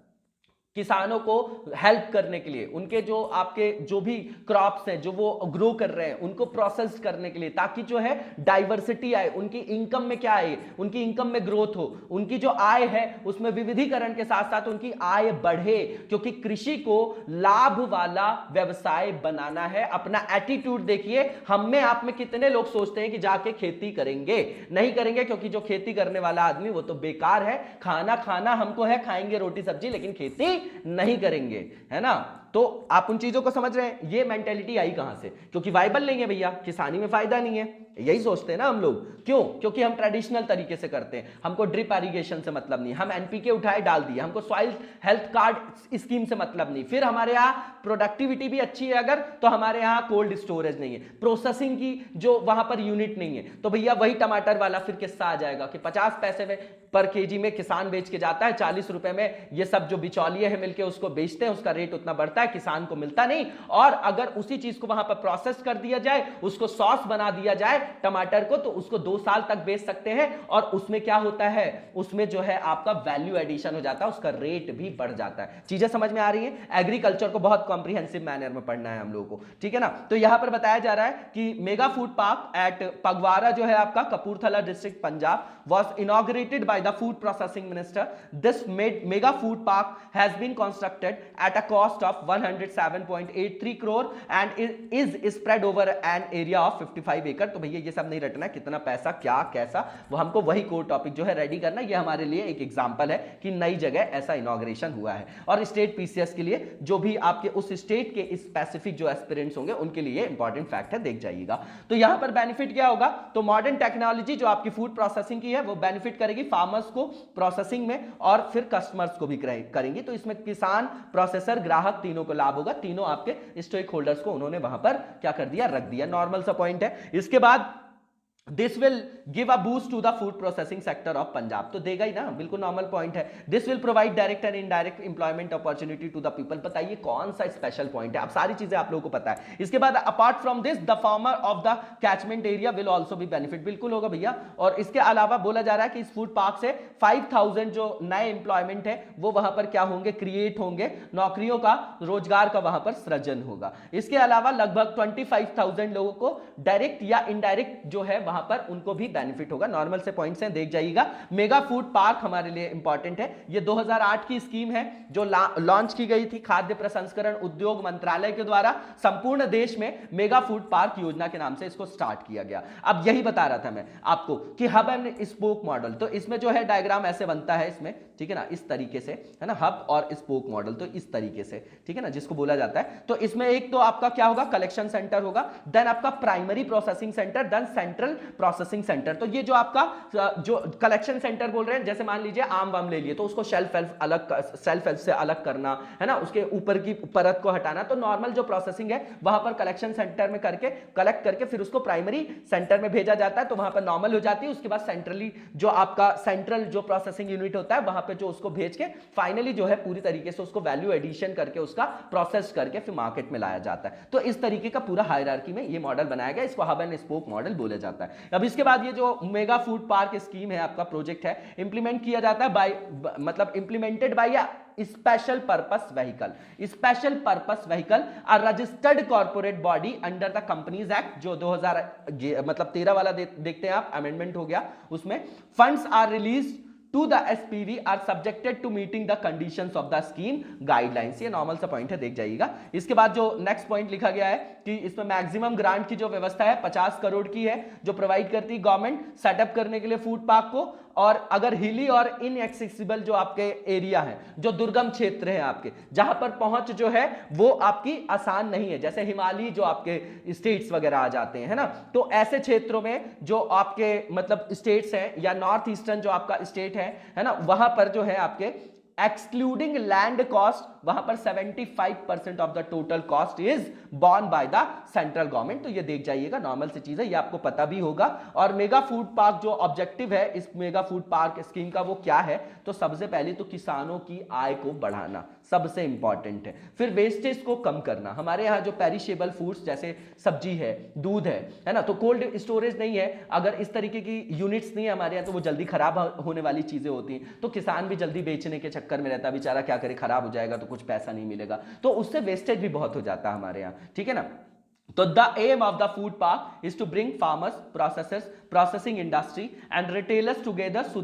किसानों को हेल्प करने के लिए, उनके जो आपके जो भी क्रॉप्स हैं जो वो ग्रो कर रहे हैं उनको प्रोसेस करने के लिए, ताकि जो है डाइवर्सिटी आए, उनकी इनकम में क्या आए, उनकी इनकम में ग्रोथ हो, उनकी जो आय है उसमें विविधीकरण के साथ साथ उनकी आय बढ़े, क्योंकि कृषि को लाभ वाला व्यवसाय बनाना है। अपना एटीट्यूड देखिए, हम में आप में कितने लोग सोचते हैं कि जाके खेती करेंगे, नहीं करेंगे, क्योंकि जो खेती करने वाला आदमी वो तो बेकार है, खाना खाना हमको है, खाएंगे रोटी सब्जी, लेकिन खेती नहीं करेंगे, है ना। तो आप उन चीजों को समझ रहे हैं, ये मेंटेलिटी आई कहां से, क्योंकि वाइबल नहीं है भैया, किसानी में फायदा नहीं है, यही सोचते हैं ना हम लोग। क्यों? क्योंकि हम ट्रेडिशनल तरीके से करते हैं, हमको ड्रिप इरिगेशन से मतलब नहीं, हम एनपीके उठाए डाल दिए, हमको सॉइल हेल्थ कार्ड स्कीम से मतलब नहीं, फिर हमारे यहाँ प्रोडक्टिविटी भी अच्छी है अगर, तो हमारे यहाँ कोल्ड स्टोरेज नहीं है, प्रोसेसिंग की जो वहां पर यूनिट नहीं है, तो भैया वही टमाटर वाला फिर किस्सा आ जाएगा कि 50 पैसे में पर केजी में किसान बेच के जाता है, 40 रुपए में ये सब जो बिचौलिए हैं मिलके उसको बेचते हैं, उसका रेट उतना बढ़ता है, किसान को मिलता नहीं। और अगर उसी चीज को वहां पर प्रोसेस कर दिया जाए, उसको सॉस बना दिया जाए टमाटर को, तो उसको 2 साल तक बेच सकते हैं, और उसमें क्या होता है, उसमें जो है आपका वैल्यू एडिशन हो जाता है, उसका रेट भी बढ़ जाता है। चीजें समझ में आ रही हैं? एग्रीकल्चर को बहुत कॉम्प्रिहेंसिव मैनर में पढ़ना है हम लोगों को, ठीक है ना। तो यहां पर बताया जा रहा है कि mega food park eight Phagwara जो है आपका Kapurthala district Punjab was inaugurated by the food processing minister. This mega food park has been constructed at a cost of 107.83 crore and is spread over an area of 55 acre. तो भैया ये सब नहीं रटना, कितना पैसा क्या कैसा, वो हमको वही कोर टॉपिक जो है रेडी करना। ये हमारे लिए एक एग्जांपल है कि नई जगह ऐसा इनॉग्रेशन हुआ है, और स्टेट पीसीएस के लिए जो भी आपके उस स्टेट के स्पेसिफिक जो एस्पिरेंट्स होंगे उनके लिए इंपॉर्टेंट फैक्ट है, देख जाइएगा। तो यहां पर बेनिफिट क्या होगा, तो मॉडर्न टेक्नोलॉजी जो आपकी फूड प्रोसेसिंग की है वो बेनिफिट करेगी फार्मर्स को प्रोसेसिंग में, और फिर कस्टमर्स को भी करेंगी। तो इसमें किसान, प्रोसेसर, ग्राहक तीनों को लाभ होगा, तीनों आपके स्टेक होल्डर्स को उन्होंने वहां पर क्या कर दिया, रख दिया। नॉर्मल सा पॉइंट है। इसके बाद This will give a boost to the food processing sector of Punjab. तो देगा ही ना, बिल्कुल नॉर्मल पॉइंट है। This will provide direct and indirect employment opportunity to the people. बताइए कौन सा स्पेशल पॉइंट है, आप सारी चीजें आप लोगों को पता है। इसके बाद apart from this the farmer of the catchment area will also be benefit, बिल्कुल होगा भैया। और इसके अलावा बोला जा रहा है कि इस फूड पार्क से 5000 जो नए एम्प्लॉयमेंट है वो वहां पर क्या होंगे, क्रिएट होंगे, नौकरियों का, रोजगार का वहां पर सृजन होगा। इसके अलावा लगभग 25,000 लोगों को डायरेक्ट या इनडायरेक्ट जो है वहां पर उनको भी बेनिफिट होगा। नॉर्मल से पॉइंट्स हैं, देख जाइएगा। मेगा फूड पार्क हमारे लिए इंपॉर्टेंट है। ये 2008 की स्कीम है जो लॉन्च की गई थी खाद्य प्रसंस्करण उद्योग मंत्रालय के द्वारा। संपूर्ण देश में मेगा फूड पार्क योजना के नाम से इसको स्टार्ट किया गया। अब यही बता रहा था मैं आपको कि हब एंड स्पोक मॉडल, तो इसमें जो है डायग्राम ऐसे बनता है इसमें, ठीक है ना, इस तरीके से, है ना, हब और स्पोक मॉडल, तो इस तरीके से, ठीक है ना, जिसको बोला जाता है। तो इसमें एक तो आपका क्या होगा, कलेक्शन सेंटर होगा, देन आपका primary processing centre, then central processing centre. तो ये जो आपका जो कलेक्शन सेंटर बोल रहे हैं, जैसे मान लीजिए आम वाम ले लिए, तो उसको शेल्फ हेल्प से अलग करना, है ना, उसके ऊपर की परत को हटाना। तो नॉर्मल जो प्रोसेसिंग है वहां पर कलेक्शन सेंटर में करके कलेक्ट करके फिर उसको प्राइमरी सेंटर में भेजा जाता है, तो वहां पर नॉर्मल हो जाती है। उसके बाद सेंट्रली जो आपका सेंट्रल जो प्रोसेसिंग यूनिट होता है वहां पे जो उसको भेज के फाइनली जो है पूरी तरीके से उसको वैल्यू एडिशन करके उसका प्रोसेस करके फिर मार्केट में लाया जाता है। तो इस तरीके का पूरा हायरार्की में ये मॉडल बनाया गया, इसको हब एंड स्पोक मॉडल बोला जाता है। अब इसके बाद ये जो मेगा फूड पार्क स्कीम है, आपका प्रोजेक्ट है, इंप्लीमेंट किया जाता है बाय, मतलब implemented by special purpose vehicle, special purpose vehicle, a registered corporate body under the companies act, जो 2013 वाला देखते हैं आप, अमेंडमेंट हो गया उसमें। Funds are release to the SPV are subjected to meeting the conditions of the scheme guidelines। ये normal सा पॉइंट है, देख जाइएगा। इसके बाद जो नेक्स्ट पॉइंट लिखा गया है कि इसमें मैक्सिमम ग्रांट की जो व्यवस्था है 50 करोड़ की है, जो प्रोवाइड करती है गवर्नमेंट सेटअप करने के लिए फूड पार्क को। और अगर हिली और इनएक्सेसिबल जो आपके एरिया है, जो दुर्गम क्षेत्र है आपके, जहां पर पहुंच जो है वो आपकी आसान नहीं है, जैसे हिमालयी जो आपके स्टेट्स वगैरह आ जाते हैं, है ना, तो ऐसे क्षेत्रों में जो आपके मतलब स्टेट्स हैं या नॉर्थ ईस्टर्न जो आपका स्टेट है ना, वहां पर जो है आपके एक्सक्लूडिंग लैंड कॉस्ट, वहां पर 75% of the total cost is born by the central government. तो ये देख जाइएगा, नॉर्मल सी चीज है, ये आपको पता भी होगा। और मेगा फूड पार्क जो ऑब्जेक्टिव है इस मेगा फूड पार्क स्कीम का, वो क्या है? तो सबसे पहले तो किसानों की आय को बढ़ाना सबसे इंपॉर्टेंट है। फिर वेस्टेज को कम करना। हमारे यहाँ जो पेरिशेबल फूड्स जैसे सब्जी है, दूध है ना, तो कोल्ड स्टोरेज नहीं है, अगर इस तरीके की यूनिट्स नहीं है हमारे यहाँ, तो वो जल्दी खराब होने वाली चीजें होती हैं। तो किसान भी जल्दी बेचने के चक्कर में रहता है बेचारा, क्या करे, खराब हो जाएगा तो कुछ पैसा नहीं मिलेगा, तो उससे वेस्टेज भी बहुत हो जाता है हमारे यहाँ, ठीक है ना। तो the aim of the food park is to bring farmers, processors, processing industry and retailers together so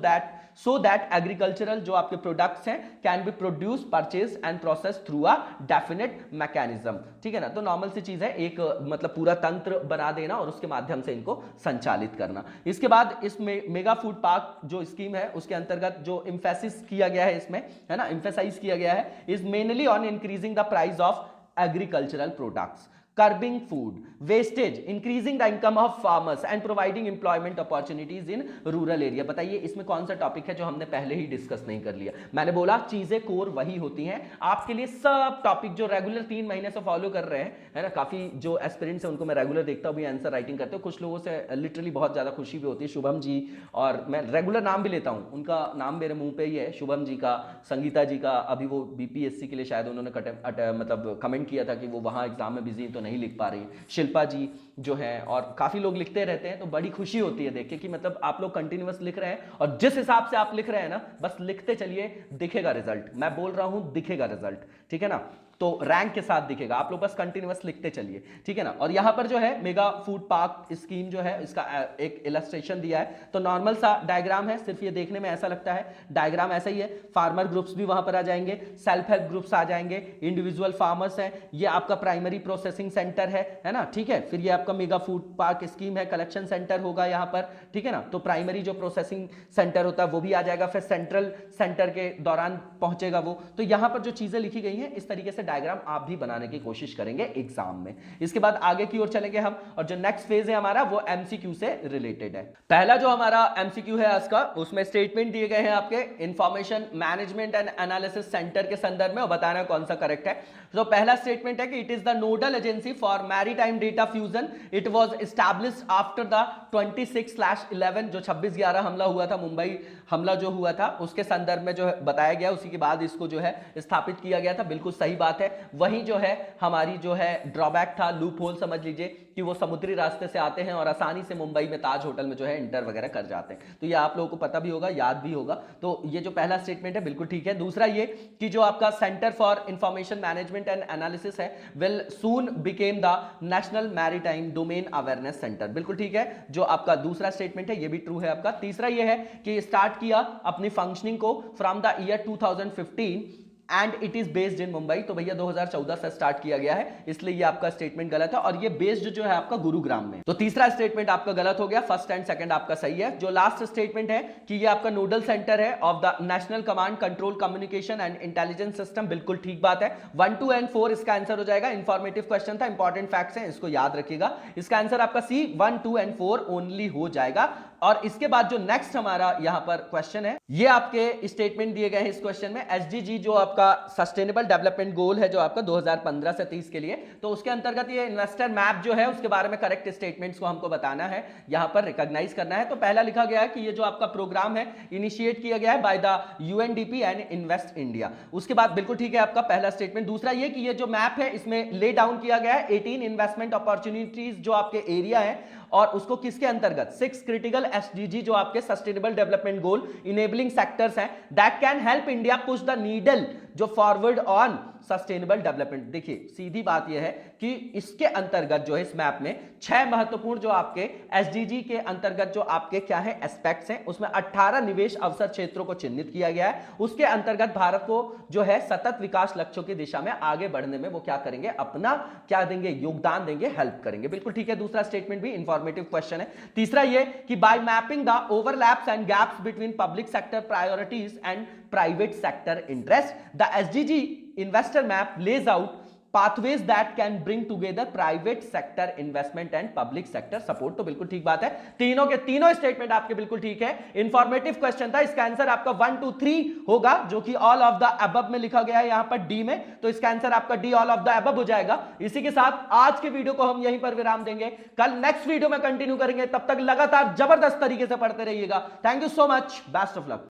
that agricultural जो आपके products हैं can be produced, purchased and processed through a definite mechanism, ठीक है ना। तो नॉर्मल सी चीज है, एक मतलब पूरा तंत्र बना देना और उसके माध्यम से इनको संचालित करना। इसके बाद इस मेगा फूड पार्क जो स्कीम है उसके अंतर्गत जो एम्फेसिस किया गया है इसमें, है ना, एम्फेसाइज किया गया है, is mainly on increasing the price of agricultural products, curbing food wastage, increasing the income of farmers and providing employment opportunities in rural area। बताइए इसमें कौन सा टॉपिक है जो हमने पहले ही डिस्कस नहीं कर लिया? मैंने बोला चीजें कोर वही होती हैं आपके लिए, सब टॉपिक जो रेगुलर 3 महीने से फॉलो कर रहे हैं, है ना, काफी जो एस्पिरेंट्स हैं उनको मैं रेगुलर देखता हूं भी आंसर राइटिंग करते हो, कुछ लोगों से लिटरली बहुत ज्यादा खुशी भी होती है, शुभम जी, और मैं रेगुलर नाम भी लेता हूं, उनका नाम मेरे मुंह पे ही है, शुभम जी का, संगीता जी का, अभी वो बीपीएससी के लिए शायद उन्होंने मतलब कमेंट किया था कि वो वहां एग्जाम में बिजी तो नहीं लिख पा रही है, शिल्पा जी जो है, और काफी लोग लिखते रहते हैं, तो बड़ी खुशी होती है देख के कि मतलब आप लोग कंटिन्यूअस लिख रहे हैं, और जिस हिसाब से आप लिख रहे हैं ना, बस लिखते चलिए, दिखेगा रिजल्ट। मैं बोल रहा हूं दिखेगा रिजल्ट, ठीक है ना, तो रैंक के साथ दिखेगा, आप लोग बस कंटिन्यूअस लिखते चलिए, ठीक है ना। और यहां पर जो है मेगा फूड पार्क स्कीम जो है इसका एक इलस्ट्रेशन दिया है, तो नॉर्मल सा डायग्राम है, सिर्फ ये देखने में ऐसा लगता है, डायग्राम ऐसा ही है। फार्मर ग्रुप्स भी वहां पर आ जाएंगे, सेल्फ हेल्प ग्रुप्स आ जाएंगे, इंडिविजुअल फार्मर्स हैं, ये आपका प्राइमरी प्रोसेसिंग सेंटर है ना, ठीक है। फिर ये आपका मेगा फूड पार्क स्कीम है, कलेक्शन सेंटर होगा यहाँ पर, ठीक है ना, तो प्राइमरी जो प्रोसेसिंग सेंटर होता है वो भी आ जाएगा, फिर सेंट्रल सेंटर के दौरान पहुंचेगा वो। तो यहाँ पर जो चीजें लिखी गई हैं इस तरीके से डायग्राम आप भी बनाने की कोशिश करेंगे एग्जाम में। इसके बाद आगे की ओर चलेंगे हम, और जो नेक्स्ट फेज है हमारा वो एमसीक्यू से रिलेटेड है। पहला जो हमारा एमसीक्यू है आज का, उसमें स्टेटमेंट दिए गए हैं आपके information management and analysis centre के संदर्भ में, और बताना कौन सा करेक्ट है। तो पहला स्टेटमेंट है कि it is the nodal agency for maritime data fusion, it was established after the 26/11 जो 26/11 हमला हुआ था, मुंबई हमला जो हुआ था उसके संदर्भ में जो है बताया गया, उसी के बाद इसको जो है स्थापित किया गया था। बिल्कुल सही बात है। वही जो है हमारी जो है ड्रॉबैक था, लूप होल समझ लीजिए कि वो समुद्री रास्ते से आते हैं और आसानी से मुंबई में ताज होटल में जो है इंटर वगैरह कर जाते हैं, तो ये आप लोगों को पता भी होगा, याद भी होगा। तो ये जो पहला स्टेटमेंट है बिल्कुल ठीक है। दूसरा ये कि जो आपका centre for information management and analysis है will soon became the national maritime domain awareness centre, बिल्कुल ठीक है। जो आपका दूसरा स्टेटमेंट है ये भी ट्रू है आपका। तीसरा ये है कि स्टार्ट किया अपनी फंक्शनिंग को from the year 2015 and it is based in Mumbai, तो भैया 2014 से स्टार्ट किया गया है, इसलिए ये आपका स्टेटमेंट गलत है, और ये बेस्ड जो है आपका गुरुग्राम में। तो तीसरा स्टेटमेंट आपका गलत हो गया, फर्स्ट एंड सेकंड आपका सही है। जो लास्ट स्टेटमेंट है कि ये आपका नोडल सेंटर है of the national command control communication and intelligence system, बिल्कुल ठीक बात है। 1, 2 एंड 4 इसका आंसर हो जाएगा। इंफॉर्मेटिव क्वेश्चन था, इंपॉर्टेंट फैक्ट्स हैं, इसको याद रखिएगा। इसका आंसर आपका सी 1, 2 एंड 4 ओनली हो जाएगा। और इसके बाद जो नेक्स्ट हमारा यहां पर क्वेश्चन है, ये आपके स्टेटमेंट दिए गए हैं इस क्वेश्चन में। एसडीजी जो आपका सस्टेनेबल डेवलपमेंट गोल है जो आपका 2015 से 30 के लिए, तो उसके अंतर्गत ये इन्वेस्टर मैप जो है उसके बारे में करेक्ट स्टेटमेंट्स को हमको बताना है, यहां पर रिकॉग्नाइज करना है। तो पहला लिखा गया है कि ये जो आपका प्रोग्राम है इनिशिएट किया गया है by the UNDP and invest India, उसके बाद बिल्कुल ठीक है आपका पहला स्टेटमेंट। दूसरा ये कि ये जो मैप है इसमें ले डाउन किया गया है 18 इन्वेस्टमेंट अपॉर्चुनिटीज जो आपके एरिया है, और उसको किसके अंतर्गत 6 क्रिटिकल एसडीजी जो आपके sustainable development goal enabling sectors हैं that can help India push the needle जो फॉरवर्ड ऑन सस्टेनेबल डेवलपमेंट। देखिए सीधी बात यह है कि इसके अंतर्गत जो है इस मैप में 6 महत्वपूर्ण जो आपके एसडीजी के अंतर्गत जो आपके क्या है एस्पेक्ट्स हैं, उसमें 18 निवेश अवसर क्षेत्रों को चिन्हित किया गया है। उसके अंतर्गत भारत को जो है सतत विकास लक्ष्यों की दिशा में आगे बढ़ने में वो क्या करेंगे, अपना क्या देंगे, योगदान देंगे, हेल्प करेंगे, बिल्कुल ठीक है। दूसरा स्टेटमेंट भी इंफॉर्मेटिव क्वेश्चन है। तीसरा ये कि by mapping the overlaps and gaps between public sector priorities and private sector interest, the SDG investor map lays out pathways that can bring together private sector investment and public sector support। तो बिल्कुल ठीक बात है, तीनों के तीनों statement आपके बिल्कुल ठीक है। इंफॉर्मेटिव क्वेश्चन था, इसका आंसर आपका 1 2 3 होगा, जो कि ऑल ऑफ द अबव में लिखा गया है यहां पर डी में, तो इसका आंसर आपका D all of the above हो जाएगा। इसी के साथ आज के वीडियो को हम यहीं पर विराम देंगे, कल नेक्स्ट वीडियो में कंटिन्यू करेंगे, तब तक लगातार जबरदस्त तरीके से पढ़ते रहिएगा। Thank you so much, best of luck.